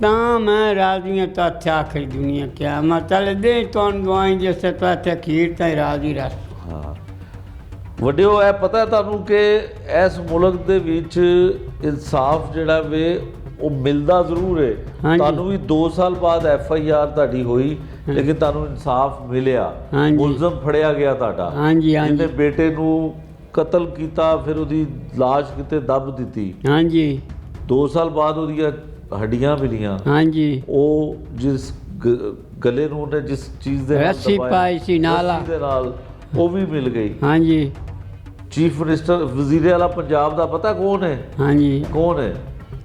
ਤਾਂ ਮੈਂ ਰਾਜ਼ੀਆਂ ਤਾਂ ਇੱਥੇ ਆਖਰੀ ਦੁਨੀਆ ਕਿਆ ਮੈਂ ਚੱਲ ਦੇ ਤੁਹਾਨੂੰ ਦੁਆਈ ਜਿਸ ਤਾਂ ਇੱਥੇ ਅਖੀਰ ਤਾਈਂ ਰਾਜ਼ੀ ਰਹਿ। ਹਾਂ ਵੱਡਿਓ, ਇਹ ਪਤਾ ਹੈ ਤੁਹਾਨੂੰ ਕਿ ਇਸ ਮੁਲਕ ਦੇ ਵਿੱਚ ਇਨਸਾਫ ਜਿਹੜਾ ਵੇ ਉਹ ਮਿਲਦਾ ਜ਼ਰੂਰ ਹੈ। ਹਾਂਜੀ। ਤੁਹਾਨੂੰ ਵੀ 2 ਸਾਲ ਬਾਅਦ FIR ਤੁਹਾਡੀ ਹੋਈ, ਲੇਕਿਨ ਤੁਹਾਨੂੰ ਇਨਸਾਫ ਮਿਲਿਆ, ਹਾਂਜੀ। ਮੁਲਜ਼ਮ ਫੜਿਆ ਗਿਆ ਤੁਹਾਡਾ, ਹਾਂਜੀ ਹਾਂਜੀ ਜਿਹਨੇ ਬੇਟੇ ਨੂੰ ਕਤਲ ਕੀਤਾ, ਫਿਰ ਉਹਦੀ ਲਾਸ਼ ਕਿਤੇ ਦੱਬ ਦਿੱਤੀ। ਹਾਂਜੀ 2 ਸਾਲ ਬਾਅਦ ਉਹਦੀਆਂ ਹੱਡੀਆਂ ਮਿਲੀਆਂ। ਹਾਂਜੀ ਉਹ ਜਿਸ ਗਲੇ ਨੂੰ ਉਹਨੇ ਜਿਸ ਚੀਜ਼ ਦੇ ਨਾਲ ਰੱਸੀ ਦਬਾਇਆ, ਪਾਈ ਸੀ ਨਾਲਾ, ਰੱਸੀ ਦੇ ਨਾਲ ਉਹ ਵੀ ਮਿਲ ਗਈ। ਹਾਂਜੀ ਚੀਫ ਮਿਨਿਸਟਰ ਵਜ਼ੀਰ ਆਲਾ ਪੰਜਾਬ ਦਾ ਪਤਾ ਕੌਣ ਹੈ? ਹਾਂਜੀ ਕੌਣ ਹੈ?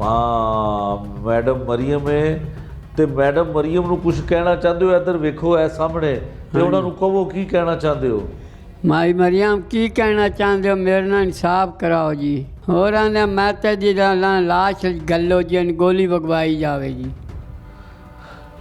ਹਾਂ ਮੈਡਮ ਮਰੀਮ ਹੈ। ਤੇ ਮੈਡਮ ਮਰੀਮ ਨੂੰ ਕੁਝ ਕਹਿਣਾ ਚਾਹੁੰਦੇ ਹੋ? ਇੱਧਰ ਵੇਖੋ, ਇਹ ਸਾਹਮਣੇ, ਤੇ ਉਹਨਾਂ ਨੂੰ ਕਹੋ ਕੀ ਕਹਿਣਾ ਚਾਹੁੰਦੇ ਹੋ। ਮਾਈ ਮਰੀਮ ਕੀ ਕਹਿਣਾ ਚਾਹੁੰਦੇ ਹੋ, ਮੇਰੇ ਨਾਲ ਇਨਸਾਫ ਕਰਾਓ ਜੀ। ਹੋਰਾਂ ਨੇ ਮੈਂ ਤੇ ਜੀ ਲਾਸ਼ ਗੱਲੋ ਜੀ ਗੋਲੀ ਵਗਵਾਈ ਜਾਵੇ ਜੀ।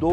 2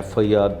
FIR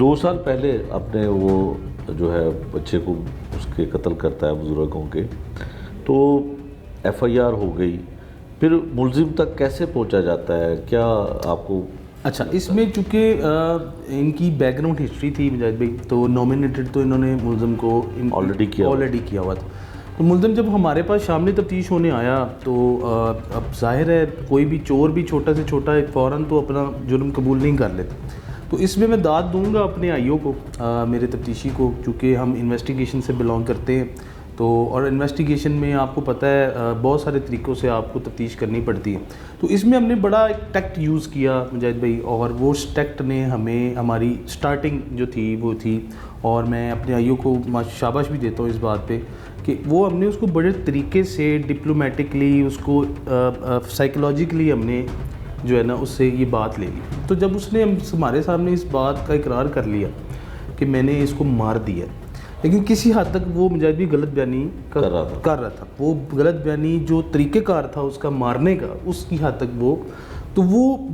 2 سال پہلے اپنے وہ جو ہے بچے کو اس کے قتل کرتا ہے بزرگوں کے، تو ایف آئی آر ہو گئی، پھر ملزم تک کیسے پہنچا جاتا ہے؟ کیا آپ کو اچھا اس میں چونکہ ان کی بیک گراؤنڈ ہسٹری تھی مجاہد بھائی، تو نومینیٹڈ تو انہوں نے ملزم کو آلریڈی کیا ہوا تھا. تو ملزم جب ہمارے پاس شامل تفتیش ہونے آیا تو اب ظاہر ہے کوئی بھی چور بھی چھوٹا سے چھوٹا فوراً تو اپنا جرم قبول نہیں کر لیتا. تو اس میں داد دوں گا اپنے آئیوں کو، میرے تفتیشی کو، چونکہ ہم انویسٹیگیشن سے بلانگ کرتے ہیں. تو اور انویسٹیگیشن میں آپ کو پتہ ہے بہت سارے طریقوں سے آپ کو تفتیش کرنی پڑتی ہے. تو اس میں ہم نے بڑا ایک ٹیکٹ یوز کیا مجاہد بھائی، اور وہ اس ٹیکٹ نے ہمیں ہماری سٹارٹنگ جو تھی وہ تھی، اور میں اپنے آئیوں کو شاباش بھی دیتا ہوں اس بات پہ کہ وہ ہم نے اس کو بڑے طریقے سے ڈپلومیٹکلی اس کو سائیکولوجیکلی ہم نے جو ہے نا اس سے یہ بات لے لی. تو جب اس نے ہمارے سامنے اس بات کا اقرار کر لیا کہ میں نے اس کو مار دیا، لیکن کسی حد تک وہ مجاہد بھی غلط بیانی کر رہا تھا. وہ غلط بیانی جو طریقہ کار تھا اس کا مارنے کا، اس کی حد تک وہ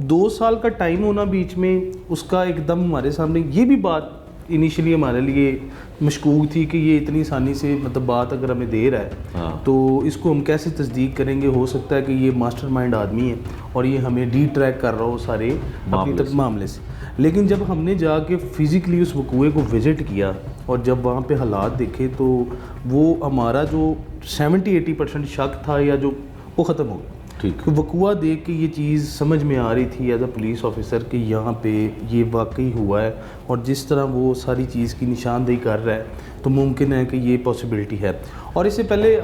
2 سال کا ٹائم ہونا بیچ میں، اس کا ایک دم ہمارے سامنے یہ بھی بات انیشلی ہمارے لیے مشکوک تھی کہ یہ اتنی آسانی سے بات اگر ہمیں دے رہا ہے تو اس کو ہم کیسے تصدیق کریں گے؟ ہو سکتا ہے کہ یہ ماسٹر مائنڈ آدمی ہے اور یہ ہمیں ڈی ٹریک کر رہا ہو سارے اپنی تک معاملے سے. لیکن جب ہم نے جا کے فزیکلی اس وقوعے کو وزٹ کیا اور جب وہاں پہ حالات دیکھے تو وہ ہمارا جو 70-80% شک تھا یا جو وہ ختم ہو گیا. ٹھیک وقوعہ دیکھ کے یہ چیز سمجھ میں آ رہی تھی ایز اے پولیس آفیسر کہ یہاں پہ یہ واقعی ہوا ہے، اور جس طرح وہ ساری چیز کی نشاندہی کر رہا ہے تو ممکن ہے کہ یہ پاسبلٹی ہے. اور اس سے پہلے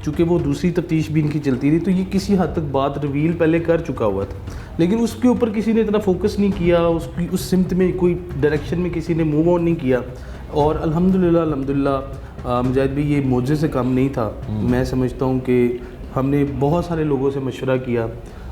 چونکہ وہ دوسری تفتیش بھی ان کی چلتی رہی تو یہ کسی حد تک بات ریویل پہلے کر چکا ہوا تھا، لیکن اس کے اوپر کسی نے اتنا فوکس نہیں کیا، اس سمت میں کوئی ڈائریکشن میں کسی نے موو آن نہیں کیا. اور الحمدللہ مجاہد بھی یہ معجزے سے کم نہیں تھا. میں سمجھتا ہوں کہ ہم نے بہت سارے لوگوں سے مشورہ کیا،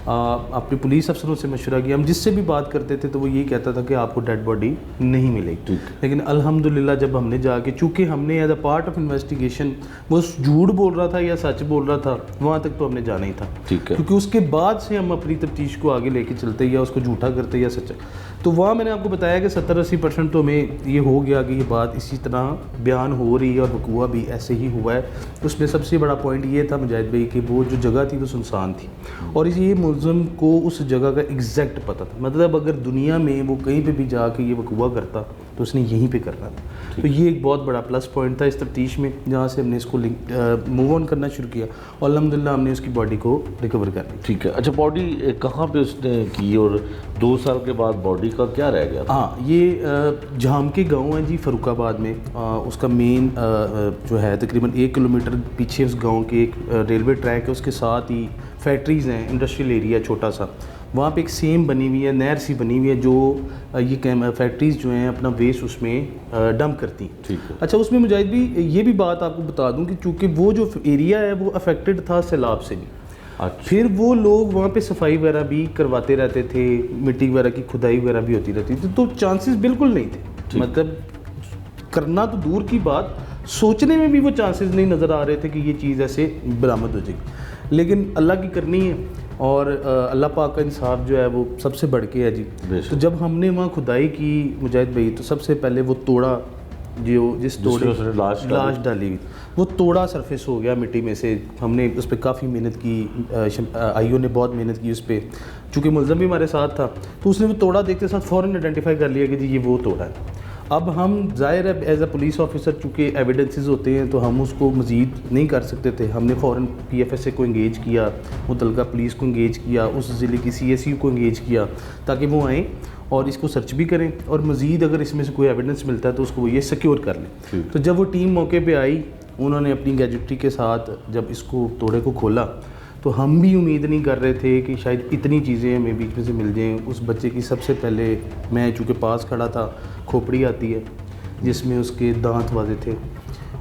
اپنے پولیس افسروں سے مشورہ کیا. ہم جس سے بھی بات کرتے تھے تو وہ یہی کہتا تھا کہ آپ کو ڈیڈ باڈی نہیں ملے گی. لیکن الحمدللہ جب ہم نے جا کے، چونکہ ہم نے as a part of investigation وہ جھوٹ بول رہا تھا یا سچ بول رہا تھا وہاں تک تو ہم نے جانا ہی تھا، کیونکہ اس کے بعد سے ہم اپنی تفتیش کو آگے لے کے چلتے یا اس کو جھوٹا کرتے یا سچا. تو وہاں میں نے آپ کو بتایا کہ 70-80% تو ہمیں یہ ہو گیا کہ یہ بات اسی طرح بیان ہو رہی ہے اور وقوعہ بھی ایسے ہی ہوا ہے. اس میں سب سے بڑا پوائنٹ یہ تھا مجاہد بھائی کہ وہ جو جگہ تھی وہ سنسان تھی، اور یہ ملزم کو اس جگہ کا ایگزیکٹ پتہ تھا. مطلب اگر دنیا میں وہ کہیں پہ بھی جا کے یہ وقوعہ کرتا تو اس نے یہیں پہ کرنا تھا. تو یہ ایک بہت بڑا پلس پوائنٹ تھا اس تفتیش میں، جہاں سے ہم نے اس کو موو آن کرنا شروع کیا اور الحمدللہ ہم نے اس کی باڈی کو ریکور کر لی. ٹھیک ہے. اچھا باڈی کہاں پہ اس نے کی اور 2 سال کے بعد باڈی کا کیا رہ گیا؟ ہاں یہ جھام کے گاؤں ہے جی فاروق آباد میں. اس کا مین جو ہے تقریباً 1 کلومیٹر پیچھے اس گاؤں کے ایک ریلوے ٹریک ہے، اس کے ساتھ ہی فیکٹریز ہیں، انڈسٹریل ایریا چھوٹا سا. وہاں پہ ایک سیم بنی ہوئی ہے، نہر سی بنی ہوئی ہے جو یہ فیکٹریز جو ہیں اپنا ویسٹ اس میں ڈمپ کرتی ہیں. ٹھیک ہے. اچھا اس میں مجاہد بھی یہ بھی بات آپ کو بتا دوں کہ چونکہ وہ جو ایریا ہے وہ افیکٹڈ تھا سیلاب سے بھی، پھر وہ لوگ وہاں پہ صفائی وغیرہ بھی کرواتے رہتے تھے، مٹی وغیرہ کی کھدائی وغیرہ بھی ہوتی رہتی تھی. تو چانسز بالکل نہیں تھے، مطلب کرنا تو دور کی بات، سوچنے میں بھی وہ چانسز نہیں نظر آ رہے تھے کہ یہ چیز ایسے برآمد ہو جائے گی. لیکن اللہ کی کرنی ہے اور اللہ پاک کا انصاف جو ہے وہ سب سے بڑھ کے ہے جی. تو جب ہم نے وہاں کھدائی کی مجاہد بھائی تو سب سے پہلے وہ توڑا جو جس توڑے لاش ڈالی ہوئی وہ توڑا سرفیس ہو گیا مٹی میں سے. ہم نے اس پہ کافی محنت کی، آئیوں نے بہت محنت کی اس پہ، چونکہ ملزم بھی ہمارے ساتھ تھا تو اس نے وہ توڑا دیکھتے ساتھ فوراً آئیڈینٹیفائی کر لیا کہ جی یہ وہ توڑا ہے. اب ہم ظاہر ہے ایز اے پولیس آفیسر چونکہ ایویڈنسز ہوتے ہیں تو ہم اس کو مزید نہیں کر سکتے تھے. ہم نے فوراً پی ایف ایس اے کو انگیج کیا، متعلقہ پولیس کو انگیج کیا، اس ضلع کی سی ایس یو کو انگیج کیا تاکہ وہ آئیں اور اس کو سرچ بھی کریں اور مزید اگر اس میں سے کوئی ایویڈنس ملتا ہے تو اس کو وہ یہ سیکیور کر لیں. تو جب وہ ٹیم موقع پہ آئی انہوں نے اپنی گیجٹری کے ساتھ جب اس کو توڑے کو کھولا تو ہم بھی امید نہیں کر رہے تھے کہ شاید اتنی چیزیں ہمیں بیچ میں سے مل جائیں. اس بچے کی سب سے پہلے میں چونکہ پاس کھڑا تھا، کھوپڑی آتی ہے جس میں اس کے دانت واضح تھے،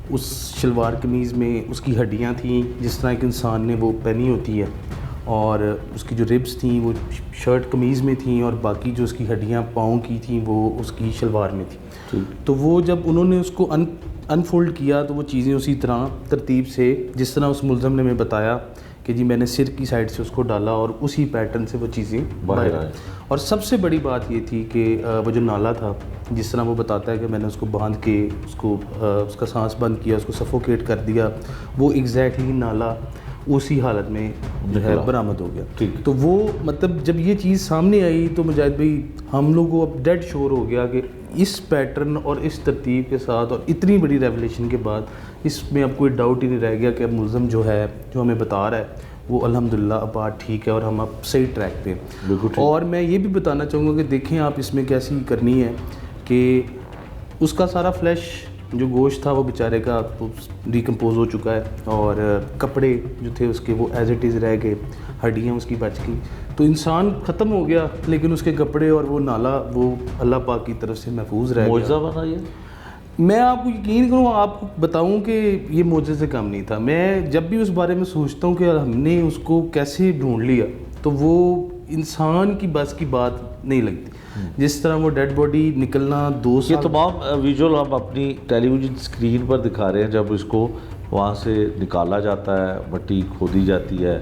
اس شلوار قمیض میں اس کی ہڈیاں تھیں جس طرح ایک انسان نے وہ پہنی ہوتی ہے، اور اس کی جو ربس تھیں وہ شرٹ قمیض میں تھیں، اور باقی جو اس کی ہڈیاں پاؤں کی تھیں وہ اس کی شلوار میں تھیں. تو وہ جب انہوں نے اس کو انفولڈ کیا تو وہ چیزیں اسی طرح ترتیب سے جس طرح اس ملزم نے ہمیں بتایا کہ جی میں نے سر کی سائڈ سے اس کو ڈالا اور اسی پیٹرن سے وہ چیزیں باہر آئیں. اور سب سے بڑی بات یہ تھی کہ وہ جو نالا تھا جس طرح وہ بتاتا ہے کہ میں نے اس کو باندھ کے اس کو اس کا سانس بند کیا, اس کو سفوکیٹ کر دیا, وہ ایگزیکٹلی نالا اسی حالت میں جو ہے برآمد ہو گیا. تو وہ مطلب جب یہ چیز سامنے آئی تو مجاہد بھائی ہم لوگوں کو اب ڈیڈ شور ہو گیا کہ اس پیٹرن اور اس ترتیب کے ساتھ اور اتنی بڑی ریولیشن کے بعد اس میں اب کوئی ڈاؤٹ ہی نہیں رہ گیا کہ اب ملزم جو ہے جو ہمیں بتا رہا ہے وہ الحمدللہ اب بات ٹھیک ہے اور ہم اب صحیح ٹریک پہ. اور میں یہ بھی بتانا چاہوں گا کہ دیکھیں آپ اس میں کیسی کرنی ہے کہ اس کا سارا فلیش جو گوشت تھا وہ بیچارے کا ڈیکمپوز ہو چکا ہے اور کپڑے جو تھے اس کے وہ ایز اٹ از رہ گئے, ہڈیاں اس کی بچ گئی. تو انسان ختم ہو گیا لیکن اس کے کپڑے اور وہ نالا وہ اللہ پاک کی طرف سے محفوظ رہ گیا. معجزہ بنا یہ. میں آپ کو یقین کروں آپ کو بتاؤں کہ یہ معجزے سے کم نہیں تھا. میں جب بھی اس بارے میں سوچتا ہوں کہ ہم نے اس کو کیسے ڈھونڈ لیا تو وہ انسان کی بس کی بات نہیں لگتی. جس طرح وہ ڈیڈ باڈی نکلنا 2 سال, یہ تمام ویژول ہم اپنی ٹیلی ویژن اسکرین پر دکھا رہے ہیں. جب اس کو وہاں سے نکالا جاتا ہے, مٹی کھودی جاتی ہے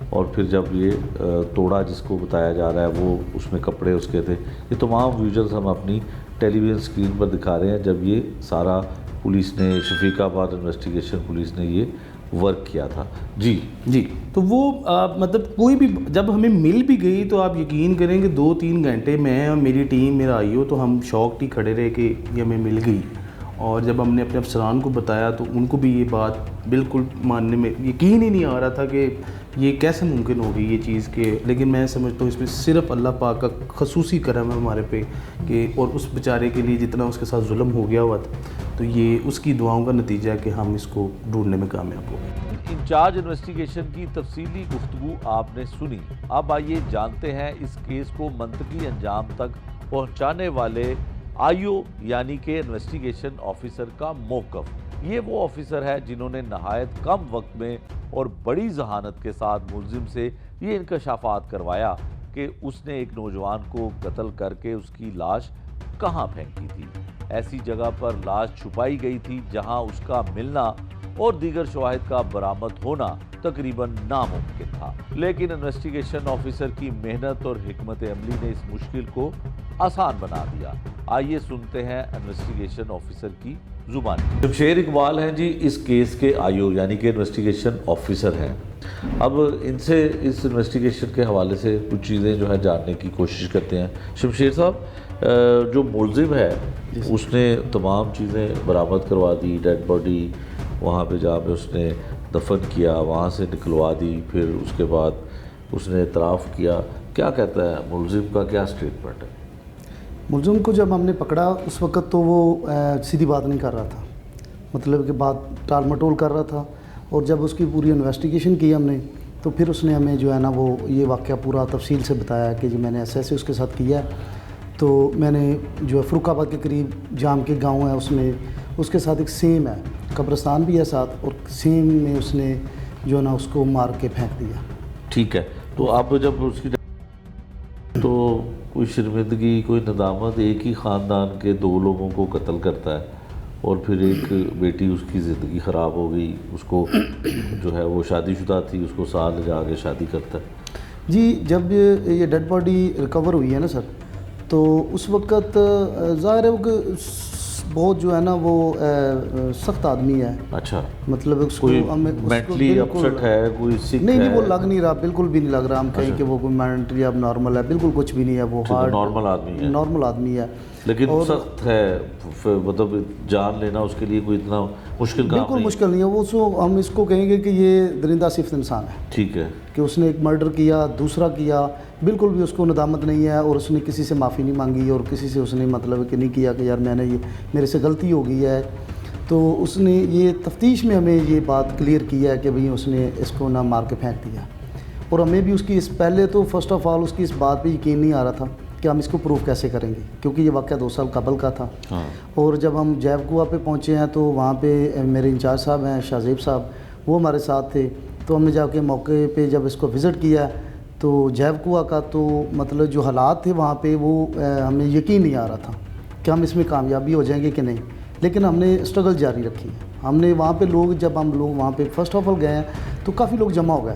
اور پھر جب یہ توڑا جس کو بتایا جا رہا ہے وہ اس میں کپڑے اس کے تھے. یہ تمام ویژولز ہم اپنی ٹیلی ویژن اسکرین پر دکھا رہے ہیں جب یہ سارا پولیس نے, شفیق آباد انویسٹیگیشن پولیس نے یہ ورک کیا تھا. جی تو وہ مطلب کوئی بھی جب ہمیں مل بھی گئی تو آپ یقین کریں کہ 2-3 گھنٹے میں اور میری ٹیم میرا آئیو تو ہم شوقڈ ہی کھڑے رہے کہ یہ ہمیں مل گئی. اور جب ہم نے اپنے افسران کو بتایا تو ان کو بھی یہ بات بالکل ماننے میں یقین ہی نہیں آ رہا تھا کہ یہ کیسے ممکن ہوگی یہ چیز کہ. لیکن میں سمجھتا ہوں اس میں صرف اللہ پاک کا خصوصی کرم ہے ہمارے پہ کہ, اور اس بیچارے کے لیے جتنا اس کے ساتھ ظلم ہو گیا ہوا تھا تو یہ اس کی دعاؤں کا نتیجہ ہے کہ ہم اس کو ڈھونڈنے میں کامیاب ہو گئے. انچارج انویسٹیگیشن کی تفصیلی گفتگو آپ نے سنی. اب آئیے جانتے ہیں اس کیس کو منطقی انجام تک پہنچانے والے آئیو یعنی کہ انویسٹیگیشن آفیسر کا موقف. یہ وہ آفیسر ہے جنہوں نے نہایت کم وقت میں اور بڑی ذہانت کے ساتھ ملزم سے یہ انکشافات کروایا کہ اس نے ایک نوجوان کو قتل کر کے اس کی لاش کہاں پھینکی تھی. ایسی جگہ پر لاش چھپائی گئی تھی جہاں اس کا ملنا اور دیگر شواہد کا برآمد ہونا تقریباً ناممکن تھا. لیکن انویسٹیگیشن آفیسر کی محنت اور حکمت عملی نے اس مشکل کو آسان بنا دیا. آئیے سنتے ہیں انویسٹیگیشن آفیسر کی زبان. شمشیر اقبال ہیں جی اس کیس کے آئیو یعنی کہ انویسٹیگیشن آفیسر ہیں. اب ان سے اس انویسٹیگیشن کے حوالے سے کچھ چیزیں جو ہے جاننے کی کوشش کرتے ہیں. شمشیر صاحب جو ملزم ہے اس نے تمام چیزیں برآمد کروا دی, ڈیڈ باڈی وہاں پہ جہاں پہ اس نے دفن کیا وہاں سے نکلوا دی, پھر اس کے بعد اس نے اعتراف کیا. کیا کہتا ہے ملزم کا کیا اسٹیٹمنٹ ہے؟ ملزم کو جب ہم نے پکڑا اس وقت تو وہ سیدھی بات نہیں کر رہا تھا, مطلب کہ بات ٹال مٹول کر رہا تھا. اور جب اس کی پوری انویسٹیگیشن کی ہم نے تو پھر اس نے ہمیں جو ہے نا وہ یہ واقعہ پورا تفصیل سے بتایا کہ جی میں نے ایسے اس کے ساتھ کیا ہے. تو میں نے جو ہے فروخ آباد کے قریب جام کے گاؤں ہے اس میں اس کے ساتھ ایک سیم ہے, قبرستان بھی ہے ساتھ, اور سیم میں اس نے جو ہے نا اس کو مار کے پھینک دیا. ٹھیک ہے. تو اب جب اس کی تو کوئی شرمندگی کوئی ندامت, ایک ہی خاندان کے 2 لوگوں کو قتل کرتا ہے اور پھر ایک بیٹی اس کی زندگی خراب ہو گئی, اس کو جو ہے وہ شادی شدہ تھی اس کو سال لے جا کے شادی کرتا ہے. جی جب یہ ڈیڈ باڈی ریکور ہوئی ہے نا سر تو اس وقت ظاہر ہے وہ کہ بہت جو ہے نا وہ سخت آدمی ہے. اچھا, مطلب اس کو کوئی مینٹلی اپسٹ ہے, کوئی سکھ ہے؟ نہیں وہ لگ نہیں رہا, بالکل بھی نہیں لگ رہا. ہم کہیں کہ وہ کوئی مینٹلی اب نارمل ہے, بالکل کچھ بھی نہیں ہے. وہ ہارڈ نارمل آدمی ہے لیکن سخت ہے, مطلب جان لینا اس کے لیے کوئی اتنا مشکل کام بالکل مشکل نہیں ہے. وہ ہم اس کو کہیں گے کہ یہ درندہ صفت انسان ہے. ٹھیک ہے کہ اس نے ایک مرڈر کیا, دوسرا کیا, بالکل بھی اس کو ندامت نہیں ہے اور اس نے کسی سے معافی نہیں مانگی اور کسی سے اس نے مطلب کہ نہیں کیا کہ یار میں نے یہ میرے سے غلطی ہو گئی ہے. تو اس نے یہ تفتیش میں ہمیں یہ بات کلیئر کیا ہے کہ بھئی اس نے اس کو نہ مار کے پھینک دیا. اور ہمیں بھی اس کی پہلے تو فرسٹ آف آل اس کی اس بات پہ یقین نہیں آ رہا تھا کہ ہم اس کو پروف کیسے کریں گے کیونکہ یہ واقعہ 2 سال قبل کا تھا. اور جب ہم جیب کنواں پہ پہنچے ہیں تو وہاں پہ میرے انچارج صاحب ہیں شاہزیب صاحب, وہ ہمارے ساتھ تھے. تو ہم نے جا کے موقع پہ جب اس کو وزٹ کیا تو جیب کنواں کا تو مطلب جو حالات تھے وہاں پہ وہ ہمیں یقین نہیں آ رہا تھا کہ ہم اس میں کامیابی ہو جائیں گے کہ نہیں. لیکن ہم نے اسٹرگل جاری رکھی ہے. ہم نے وہاں پہ جب ہم لوگ وہاں پہ فرسٹ آف آل گئے ہیں تو کافی لوگ جمع ہو گئے,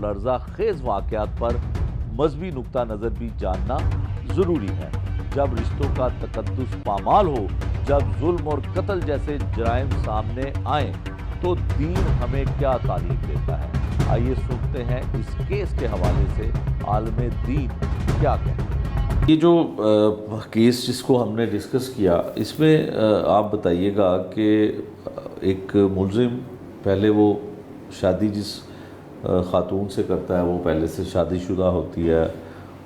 لرزہ خیز واقعات پر مذہبی نقطہ نظر بھی جاننا ضروری ہے۔ جب رشتوں کا تقدس پامال ہو، جب ظلم اور قتل جیسے جرائم سامنے آئیں تو دین ہمیں کیا تعلیم دیتا ہے؟ آئیے سنتے ہیں اس کیس کے حوالے سے عالم دین کیا کہتے ہیں۔ یہ جو کیس جس کو ہم نے ڈسکس کیا، اس میں آپ بتائیے گا کہ ایک ملزم پہلے وہ شادی جس خاتون سے کرتا ہے وہ پہلے سے شادی شدہ ہوتی ہے،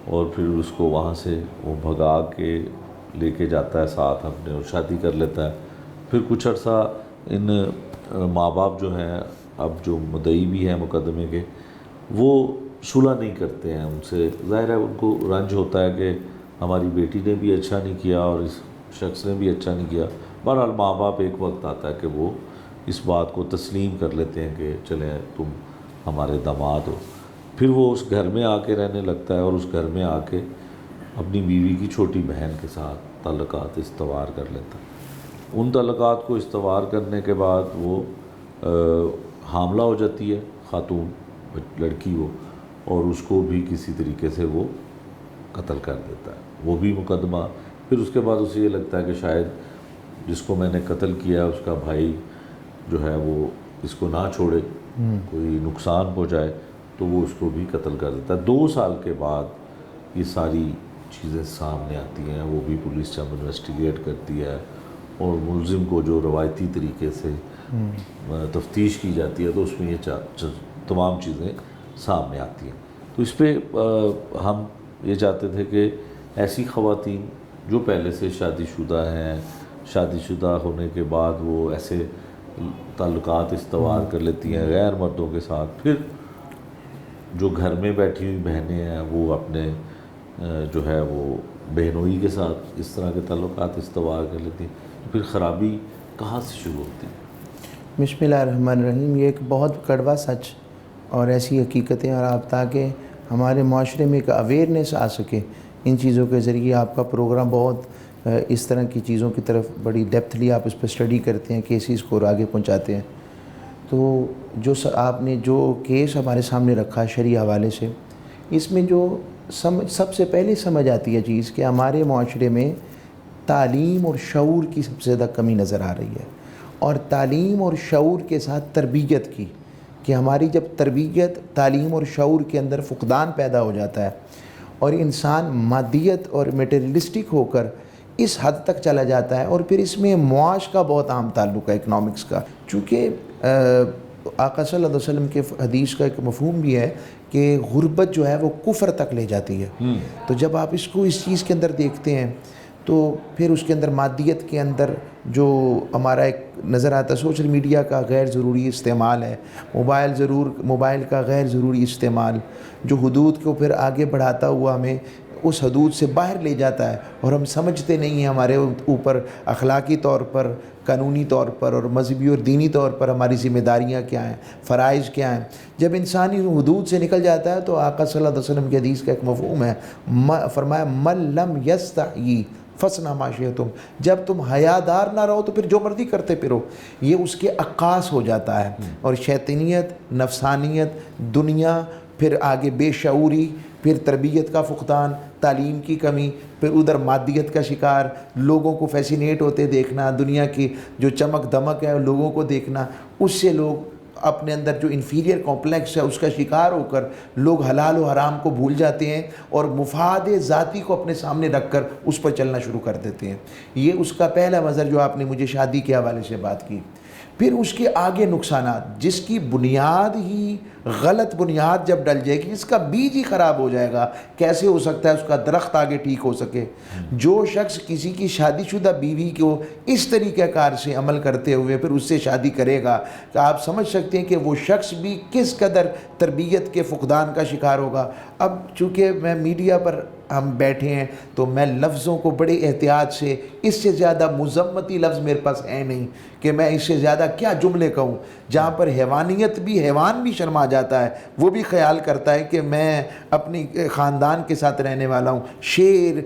اور پھر اس کو وہاں سے وہ بھگا کے لے کے جاتا ہے ساتھ اپنے اور شادی کر لیتا ہے۔ پھر کچھ عرصہ ان ماں باپ جو ہیں، اب جو مدعی بھی ہیں مقدمے کے، وہ صلح نہیں کرتے ہیں ان سے۔ ظاہر ہے ان کو رنج ہوتا ہے کہ ہماری بیٹی نے بھی اچھا نہیں کیا اور اس شخص نے بھی اچھا نہیں کیا۔ بہرحال ماں باپ ایک وقت آتا ہے کہ وہ اس بات کو تسلیم کر لیتے ہیں کہ چلیں تم ہمارے داماد ہو۔ پھر وہ اس گھر میں آ کے رہنے لگتا ہے اور اس گھر میں آ کے اپنی بیوی کی چھوٹی بہن کے ساتھ تعلقات استوار کر لیتا ہے۔ ان تعلقات کو استوار کرنے کے بعد وہ حاملہ ہو جاتی ہے خاتون، لڑکی وہ، اور اس کو بھی کسی طریقے سے وہ قتل کر دیتا ہے۔ وہ بھی مقدمہ، پھر اس کے بعد اسے یہ لگتا ہے کہ شاید جس کو میں نے قتل کیا ہے اس کا بھائی جو ہے وہ اس کو نہ چھوڑے، کوئی نقصان پہنچائے، تو وہ اس کو بھی قتل کر دیتا ہے۔ 2 سال کے بعد یہ ساری چیزیں سامنے آتی ہیں، وہ بھی پولیس جب انویسٹیگیٹ کرتی ہے اور ملزم کو جو روایتی طریقے سے تفتیش کی جاتی ہے تو اس میں یہ تمام چیزیں سامنے آتی ہیں۔ تو اس پہ ہم یہ چاہتے تھے کہ ایسی خواتین جو پہلے سے شادی شدہ ہیں، شادی شدہ ہونے کے بعد وہ ایسے تعلقات استوار کر لیتی ہیں غیر مردوں کے ساتھ، پھر جو گھر میں بیٹھی ہوئی بہنیں ہیں وہ اپنے جو ہے وہ بہنوئی کے ساتھ اس طرح کے تعلقات استوار کر لیتی ہیں، پھر خرابی کہاں سے شروع ہوتی ہے؟ بسم اللہ الرحمن الرحیم۔ یہ ایک بہت کڑوا سچ اور ایسی حقیقتیں، اور آپ تاکہ ہمارے معاشرے میں ایک اویئرنیس آ سکے ان چیزوں کے ذریعے، آپ کا پروگرام بہت اس طرح کی چیزوں کی طرف بڑی ڈیپتھلی آپ اس پہ اسٹڈی کرتے ہیں، کیسز کو آگے پہنچاتے ہیں۔ تو جو آپ نے جو کیس ہمارے سامنے رکھا شرعی حوالے سے، اس میں جو سب سے پہلے سمجھ آتی ہے چیز کہ ہمارے معاشرے میں تعلیم اور شعور کی سب سے زیادہ کمی نظر آ رہی ہے، اور تعلیم اور شعور کے ساتھ تربیت کی، کہ ہماری جب تربیت، تعلیم اور شعور کے اندر فقدان پیدا ہو جاتا ہے اور انسان مادیت اور میٹیریلسٹک ہو کر اس حد تک چلا جاتا ہے، اور پھر اس میں معاش کا بہت عام تعلق ہے، اکنامکس کا، چونکہ آقا صلی اللہ علیہ وسلم کے حدیث کا ایک مفہوم بھی ہے کہ غربت جو ہے وہ کفر تک لے جاتی ہے۔ تو جب آپ اس کو اس چیز کے اندر دیکھتے ہیں تو پھر اس کے اندر مادیت کے اندر جو ہمارا ایک نظر آتا ہے، سوشل میڈیا کا غیر ضروری استعمال ہے، موبائل کا غیر ضروری استعمال، جو حدود کو پھر آگے بڑھاتا ہوا ہمیں اس حدود سے باہر لے جاتا ہے، اور ہم سمجھتے نہیں ہیں ہمارے اوپر اخلاقی طور پر، قانونی طور پر اور مذہبی اور دینی طور پر ہماری ذمہ داریاں کیا ہیں، فرائض کیا ہیں۔ جب انسانی حدود سے نکل جاتا ہے تو آقا صلی اللہ علیہ وسلم کی حدیث کا ایک مفہوم ہے، فرمایا من لم یستحی فصنع ما شئتم، جب تم حیادار نہ رہو تو پھر جو مرضی کرتے پھرو، یہ اس کے عکاس ہو جاتا ہے، اور شیطانیت، نفسانیت، دنیا، پھر آگے بے شعوری، پھر تربیت کا فقدان، تعلیم کی کمی، پھر ادھر مادیت کا شکار، لوگوں کو فیسینیٹ ہوتے دیکھنا، دنیا کی جو چمک دمک ہے لوگوں کو دیکھنا، اس سے لوگ اپنے اندر جو انفیریئر کمپلیکس ہے اس کا شکار ہو کر لوگ حلال و حرام کو بھول جاتے ہیں اور مفاد ذاتی کو اپنے سامنے رکھ کر اس پر چلنا شروع کر دیتے ہیں۔ یہ اس کا پہلا منظر جو آپ نے مجھے شادی کے حوالے سے بات کی۔ پھر اس کے آگے نقصانات، جس کی بنیاد ہی غلط بنیاد جب ڈل جائے گی، اس کا بیج ہی خراب ہو جائے گا، کیسے ہو سکتا ہے اس کا درخت آگے ٹھیک ہو سکے؟ جو شخص کسی کی شادی شدہ بیوی کو اس طریقہ کار سے عمل کرتے ہوئے پھر اس سے شادی کرے گا، کہ آپ سمجھ سکتے ہیں کہ وہ شخص بھی کس قدر تربیت کے فقدان کا شکار ہوگا۔ اب چونکہ میں میڈیا پر ہم بیٹھے ہیں تو میں لفظوں کو بڑے احتیاط سے، اس سے زیادہ مذمتی لفظ میرے پاس ہے نہیں کہ میں اس سے زیادہ زیادہ کیا جملے کہوں, جہاں پر حیوانیت بھی, حیوان بھی شرما جاتا ہے, وہ بھی خیال کرتا ہے کہ میں اپنی خاندان کے ساتھ رہنے والا ہوں. شیر,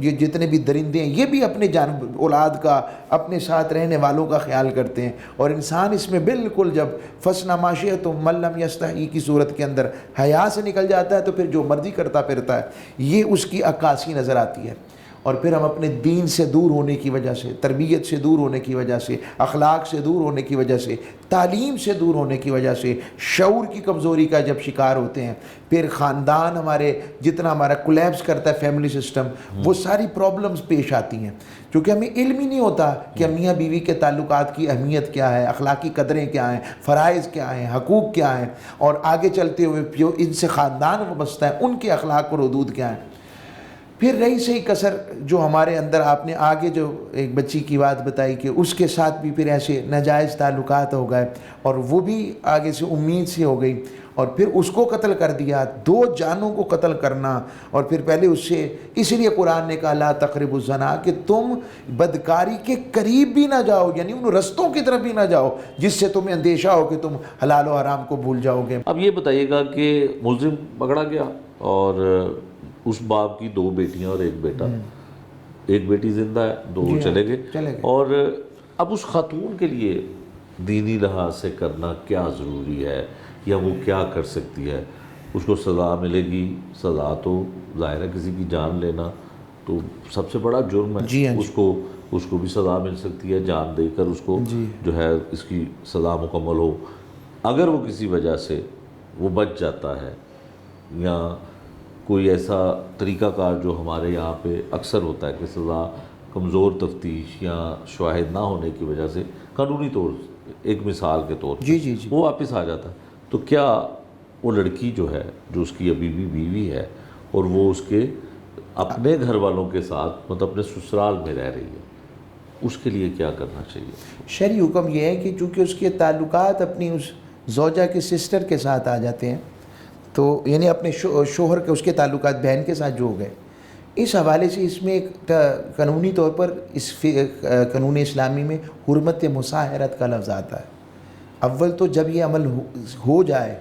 یہ جتنے بھی درندے ہیں, یہ بھی اپنے اولاد کا, اپنے ساتھ رہنے والوں کا خیال کرتے ہیں. اور انسان اس میں بالکل جب فسنا ماشیۃ من لم یستحی کی صورت کے اندر حیا سے نکل جاتا ہے تو پھر جو مرضی کرتا پھرتا ہے. یہ اس کی عکاسی نظر آتی ہے. اور پھر ہم اپنے دین سے دور ہونے کی وجہ سے, تربیت سے دور ہونے کی وجہ سے, اخلاق سے دور ہونے کی وجہ سے, تعلیم سے دور ہونے کی وجہ سے, شعور کی کمزوری کا جب شکار ہوتے ہیں, پھر خاندان ہمارے جتنا ہمارا کولیپس کرتا ہے فیملی سسٹم, وہ ساری پرابلمز پیش آتی ہیں. کیونکہ ہمیں علم ہی نہیں ہوتا کہ میاں بیوی کے تعلقات کی اہمیت کیا ہے, اخلاقی قدریں کیا ہیں, فرائض کیا ہیں, حقوق کیا ہیں, اور آگے چلتے ہوئے جو ان سے خاندان وابستہ ہے ان کے اخلاق اور حدود کیا ہیں. پھر رہی صحیح کسر جو ہمارے اندر, آپ نے آگے جو ایک بچی کی بات بتائی کہ اس کے ساتھ بھی پھر ایسے ناجائز تعلقات ہو گئے, اور وہ بھی آگے سے امید سے ہو گئی, اور پھر اس کو قتل کر دیا. 2 جانوں کو قتل کرنا, اور پھر پہلے اس سے, اس لیے قرآن نے کہا لا تقربوا الزنا, کہ تم بدکاری کے قریب بھی نہ جاؤ, یعنی ان رستوں کی طرف بھی نہ جاؤ جس سے تمہیں اندیشہ ہو کہ تم حلال و حرام کو بھول جاؤ گے. اب یہ بتائیے گا کہ ملزم پکڑا گیا اور اس باپ کی 2 بیٹیاں اور 1 بیٹا, 1 بیٹی زندہ ہے, 2 چلے گئے. اور اب اس خاتون کے لیے دینی لحاظ سے کرنا کیا ضروری ہے, یا وہ کیا کر سکتی ہے؟ اس کو سزا ملے گی. سزا تو ظاہر ہے کسی کی جان لینا تو سب سے بڑا جرم ہے, اس کو بھی سزا مل سکتی ہے, جان دے کر اس کو جو ہے اس کی سزا مکمل ہو. اگر وہ کسی وجہ سے وہ بچ جاتا ہے, یا کوئی ایسا طریقہ کار جو ہمارے یہاں پہ اکثر ہوتا ہے کہ سزا کمزور تفتیش یا شواہد نہ ہونے کی وجہ سے قانونی طور, ایک مثال کے طور پر وہ واپس آ جاتا ہے, تو کیا وہ لڑکی جو ہے, جو اس کی ابھی بھی بیوی ہے اور وہ اس کے اپنے گھر والوں کے ساتھ مطلب اپنے سسرال میں رہ رہی ہے, اس کے لیے کیا کرنا چاہیے؟ شرعی حکم یہ ہے کہ چونکہ اس کے تعلقات اپنی اس زوجہ کے سسٹر کے ساتھ آ جاتے ہیں, تو یعنی اپنے شوہر کے, اس کے تعلقات بہن کے ساتھ جو ہو گئے, اس حوالے سے اس میں ایک قانونی طور پر اس قانون اسلامی میں حرمت مساہرت کا لفظ آتا ہے. اول تو جب یہ عمل ہو جائے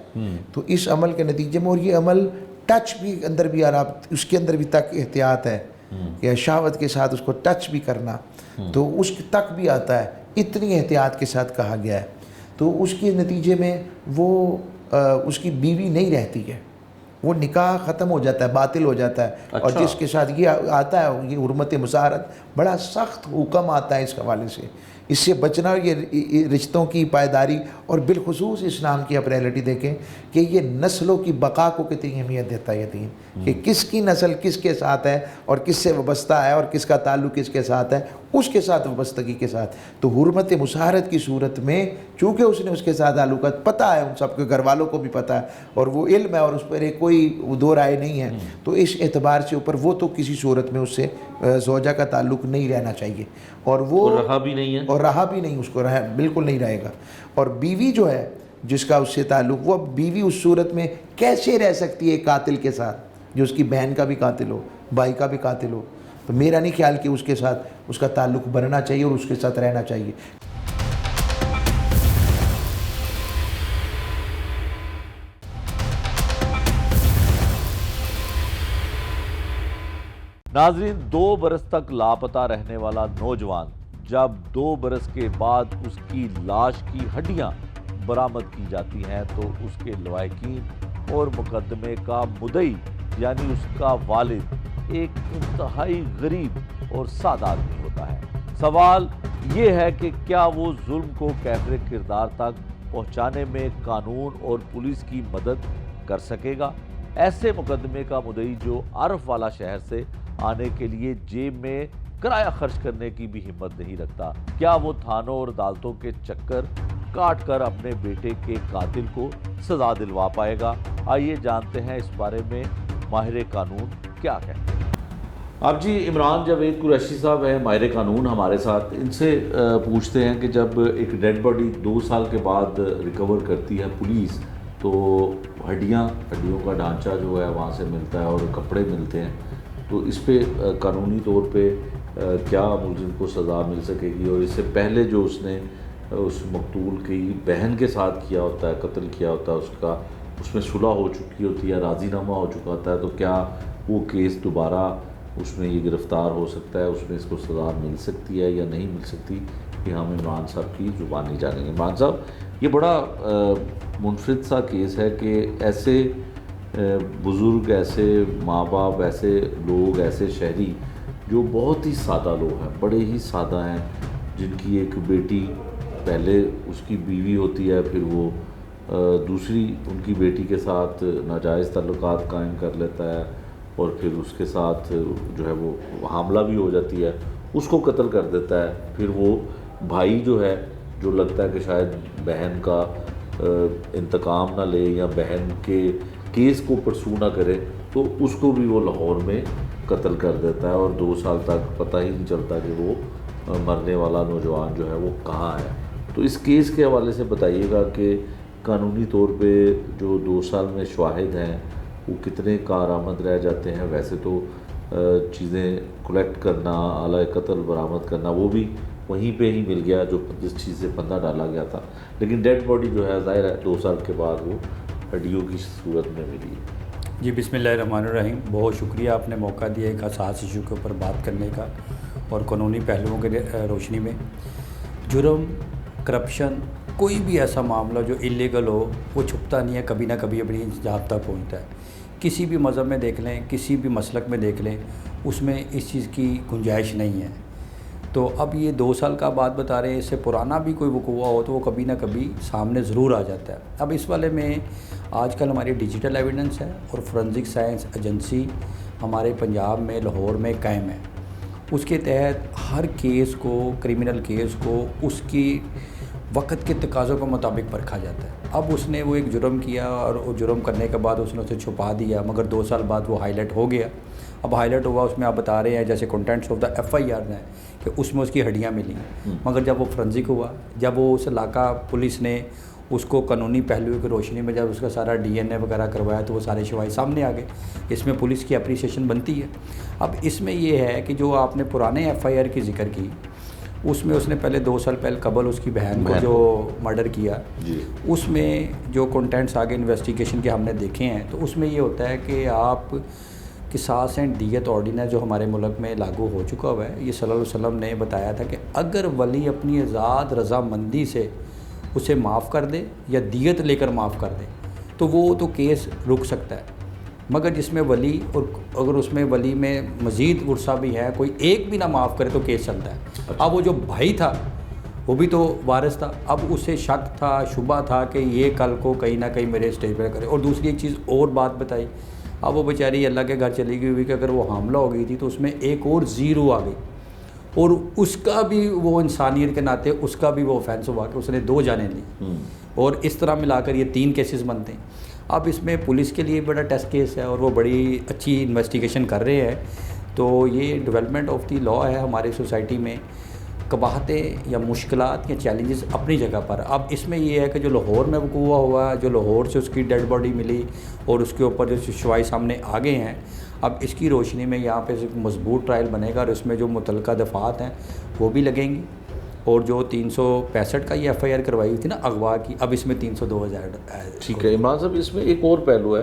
تو اس عمل کے نتیجے میں, اور یہ عمل ٹچ بھی اندر بھی, اس کے اندر بھی تک احتیاط ہے کہ شہوت کے ساتھ اس کو ٹچ بھی کرنا, تو اس تک بھی آتا ہے, اتنی احتیاط کے ساتھ کہا گیا ہے. تو اس کے نتیجے میں وہ اس کی بیوی نہیں رہتی ہے, وہ نکاح ختم ہو جاتا ہے, باطل ہو جاتا ہے. اور جس کے ساتھ یہ آتا ہے, یہ حرمت مساہرت, بڑا سخت حکم آتا ہے اس حوالے سے. اس سے بچنا, یہ رشتوں کی پائیداری, اور بالخصوص اسلام کی آپ ریئلٹی دیکھیں کہ یہ نسلوں کی بقا کو کتنی اہمیت دیتا ہے یہ دین, کہ کس کی نسل کس کے ساتھ ہے اور کس سے وابستہ ہے, اور کس کا تعلق کس کے ساتھ ہے, اس کے ساتھ وابستگی کے ساتھ. تو حرمت مساہرت کی صورت میں چونکہ اس نے اس کے ساتھ تعلقات پتہ ہے, ان سب کے گھر والوں کو بھی پتہ ہے, اور وہ علم ہے, اور اس پر کوئی دو رائے نہیں ہے, تو اس اعتبار سے اوپر وہ تو کسی صورت میں اس سے زوجہ کا تعلق نہیں رہنا چاہیے, اور وہ رہا بھی نہیں ہے, اور رہا بھی نہیں, اس کو بالکل نہیں رہے گا. اور بیوی جو ہے جس کا اس سے تعلق, وہ بیوی اس صورت میں کیسے رہ سکتی ہے قاتل کے ساتھ, جو اس کی بہن کا بھی قاتل ہو, بھائی کا بھی قاتل ہو؟ تو میرا نہیں خیال کہ اس کے ساتھ اس کا تعلق بننا چاہیے اور اس کے ساتھ رہنا چاہیے. ناظرین, 2 برس تک لاپتہ رہنے والا نوجوان جب 2 برس کے بعد اس کی لاش کی ہڈیاں برآمد کی جاتی ہیں تو اس کے لواحقین اور مقدمے کا مدعی یعنی اس کا والد ایک انتہائی غریب اور سادہ آدمی ہوتا ہے. سوال یہ ہے کہ کیا وہ ظلم کو کیفر کردار تک پہنچانے میں قانون اور پولیس کی مدد کر سکے گا؟ ایسے مقدمے کا مدعی جو عرف والا شہر سے آنے کے لیے جیب میں کرایہ خرچ کرنے کی بھی ہمت نہیں رکھتا, کیا وہ تھانوں اور عدالتوں کے چکر کاٹ کر اپنے بیٹے کے قاتل کو سزا دلوا پائے گا؟ آئیے جانتے ہیں اس بارے میں ماہر قانون کیا کہتے ہیں. آپ جی عمران جاوید قریشی صاحب ہیں, ماہر قانون ہمارے ساتھ. ان سے پوچھتے ہیں کہ جب ایک ڈیڈ باڈی 2 سال کے بعد ریکور کرتی ہے پولیس, تو ہڈیوں کا ڈھانچہ جو ہے وہاں سے ملتا ہے اور کپڑے ملتے ہیں, تو اس پہ قانونی طور پہ کیا ملزم کو سزا مل سکے گی؟ اور اس سے پہلے جو اس نے اس مقتول کی بہن کے ساتھ کیا ہوتا ہے، قتل کیا ہوتا ہے، اس میں صلح ہو چکی ہوتی ہے، راضی نامہ ہو چکا ہوتا ہے، تو کیا وہ کیس دوبارہ اس میں یہ گرفتار ہو سکتا ہے، اس میں اس کو سزا مل سکتی ہے یا نہیں مل سکتی، یہ ہم عمران صاحب کی زبانی جانیں گے۔ عمران صاحب، یہ بڑا منفرد سا کیس ہے کہ ایسے بزرگ، ایسے ماں باپ، ایسے لوگ، ایسے شہری جو بہت ہی سادہ لوگ ہیں، بڑے ہی سادہ ہیں، جن کی ایک بیٹی، پہلے اس کی بیوی ہوتی ہے، پھر وہ دوسری ان کی بیٹی کے ساتھ ناجائز تعلقات قائم کر لیتا ہے، اور پھر اس کے ساتھ جو ہے وہ حاملہ بھی ہو جاتی ہے، اس کو قتل کر دیتا ہے۔ پھر وہ بھائی جو ہے، جو لگتا ہے کہ شاید بہن کا انتقام نہ لے یا بہن کے کیس کو پرسو نہ کرے، تو اس کو بھی وہ لاہور میں قتل کر دیتا ہے، اور 2 سال تک پتہ ہی نہیں چلتا کہ وہ مرنے والا نوجوان جو ہے وہ کہاں ہے۔ تو اس کیس کے حوالے سے بتائیے گا کہ قانونی طور پہ جو 2 سال میں شواہد ہیں وہ کتنے کارآمد رہ جاتے ہیں؟ ویسے تو چیزیں کلیکٹ کرنا، آلہ قتل برآمد کرنا، وہ بھی وہیں پہ ہی مل گیا جو جس چیز سے پندہ ڈالا گیا تھا، لیکن ڈیڈ باڈی جو ہے ظاہر ہے 2 سال کے بعد وہ ہڈیوں کی صورت میں ملی ہے۔ جی بسم اللہ الرحمن الرحیم، بہت شکریہ آپ نے موقع دیا ایک حساس ایشو کے اوپر بات کرنے کا، اور قانونی پہلوؤں کے روشنی میں جرم، کرپشن، کوئی بھی ایسا معاملہ جو اللیگل ہو وہ چھپتا نہیں ہے، کبھی نہ کبھی اپنی انجام تک پہنچتا ہے۔ کسی بھی مذہب میں دیکھ لیں، کسی بھی مسلک میں دیکھ لیں، اس میں اس چیز کی گنجائش نہیں ہے۔ تو اب یہ 2 سال کا بات بتا رہے ہیں، اس سے پرانا بھی کوئی وقوع ہو تو وہ کبھی نہ کبھی سامنے ضرور آ جاتا ہے۔ اب اس والے میں آج کل ہماری ڈیجیٹل ایویڈنس ہے، اور فورنزک سائنس ایجنسی ہمارے پنجاب میں لاہور میں قائم ہے۔ اس کے تحت ہر کیس کو، کرمنل کیس کو، اس کی وقت کے تقاضوں کے مطابق پرکھا جاتا ہے۔ اب اس نے وہ ایک جرم کیا، اور وہ جرم کرنے کے بعد اس نے اسے چھپا دیا، مگر 2 سال بعد وہ ہائی لائٹ ہو گیا۔ اب ہائی لائٹ ہوا، اس میں آپ بتا رہے ہیں جیسے کنٹینٹس آف دا FIR ہیں کہ اس میں اس کی ہڈیاں ملی، مگر جب وہ فرنزک ہوا، جب وہ اس علاقہ پولیس نے اس کو قانونی پہلو کی روشنی میں جب اس کا سارا DNA وغیرہ کروایا تو وہ سارے شواہد سامنے آ گئے۔ اس میں پولیس کی اپریسیشن بنتی ہے۔ اب اس میں یہ ہے کہ جو آپ نے پرانے FIR کی ذکر کی، اس میں اس نے پہلے 2 سال پہلے قبل اس کی بہن کو جو مرڈر کیا، اس میں جو کنٹینٹس آگے انویسٹیگیشن کے ہم نے دیکھے ہیں، تو اس میں یہ ہوتا ہے کہ آپ قصاص اینڈ دیت آرڈیننس جو ہمارے ملک میں لاگو ہو چکا ہوا ہے، یہ صلی اللہ علیہ وسلم نے بتایا تھا کہ اگر ولی اپنی ذات رضامندی سے اسے معاف کر دے یا دیت لے کر معاف کر دے تو وہ تو کیس رک سکتا ہے، مگر جس میں ولی، اور اگر اس میں ولی میں مزید ورثہ بھی ہے، کوئی ایک بھی نہ معاف کرے تو کیس چلتا ہے۔ اب وہ جو بھائی تھا وہ بھی تو وارث تھا، اب اسے شک تھا، شبہ تھا کہ یہ کل کو کہیں نہ کہیں میرے اسٹیج پہ کرے۔ اور دوسری ایک چیز اور بات بتائی، اب وہ بیچاری اللہ کے گھر چلی گئی ہوئی کہ اگر وہ حاملہ ہو گئی تھی تو اس میں ایک اور 0 آ گئی، اور اس کا بھی وہ انسانیت کے ناطے اس کا بھی وہ آفینس ہوا کہ اس نے 2 جانیں لی، اور اس طرح ملا کر یہ 3 کیسز بنتے ہیں۔ اب اس میں پولیس کے لیے بڑا ٹیسٹ کیس ہے، اور وہ بڑی اچھی انویسٹیگیشن کر رہے ہیں۔ تو یہ ڈیولپمنٹ آف دی لاء ہے ہماری سوسائٹی میں۔ قباحتیں یا مشکلات یا چیلنجز اپنی جگہ پر۔ اب اس میں یہ ہے کہ جو لاہور میں وقوع ہوا، جو لاہور سے اس کی ڈیڈ باڈی ملی اور اس کے اوپر جو شواہد سامنے آ گئے ہیں، اب اس کی روشنی میں یہاں پہ ایک مضبوط ٹرائل بنے گا، اور اس میں جو متعلقہ دفعات ہیں وہ بھی لگیں گی، اور جو 365 کا یہ FIR کروائی ہوئی تھی نا اغوا کی، اب اس میں 302,000 ہے۔ ٹھیک ہے عمران صاحب، اس میں ایک اور پہلو ہے،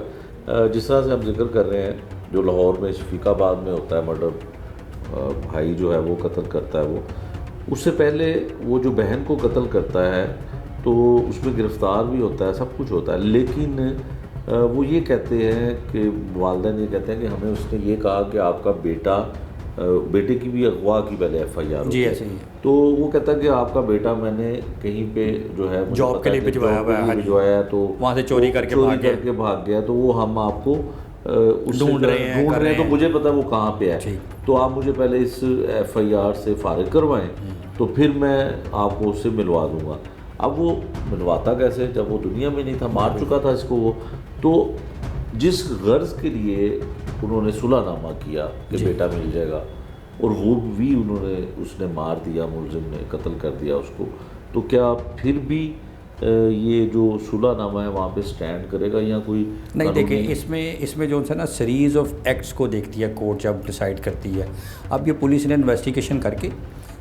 جس طرح سے ہم ذکر کر رہے ہیں جو لاہور میں شفیق آباد میں ہوتا ہے مرڈر، بھائی جو ہے وہ قتل کرتا ہے، وہ اس سے پہلے وہ جو بہن کو قتل کرتا ہے تو اس میں گرفتار بھی ہوتا ہے، سب کچھ ہوتا ہے، لیکن وہ یہ کہتے ہیں کہ والدین یہ کہتے ہیں کہ ہمیں اس نے یہ کہا کہ آپ کا بیٹے کی بھی اغوا کی پہلے FIR جی ایسے ہی، تو وہ کہتا ہے کہ آپ کا بیٹا میں نے کہیں پہ جو ہے جاب کے لیے بھجوایا ہے، تو وہاں سے چوری کر کے بھاگ گیا، تو وہ ہم آپ کو ڈھونڈ رہے ہیں، تو مجھے پتا وہ کہاں پہ ہے، تو آپ مجھے پہلے اس FIR سے فارغ کروائیں تو پھر میں آپ کو اس سے ملوا دوں گا۔ اب وہ ملواتا کیسے جب وہ دنیا میں نہیں تھا، مار چکا تھا اس کو وہ، تو جس غرض کے لیے انہوں نے صلح نامہ کیا کہ بیٹا مل جائے گا، اور وہ بھی انہوں نے اس نے مار دیا، ملزم نے قتل کر دیا اس کو، تو کیا پھر بھی یہ جو صلح نامہ ہے وہاں پہ سٹینڈ کرے گا یا کوئی نہیں؟ دیکھیں اس میں جو ہے نا سیریز آف ایکٹس کو دیکھتی ہے کورٹ جب ڈیسائیڈ کرتی ہے۔ اب یہ پولیس نے انویسٹیگیشن کر کے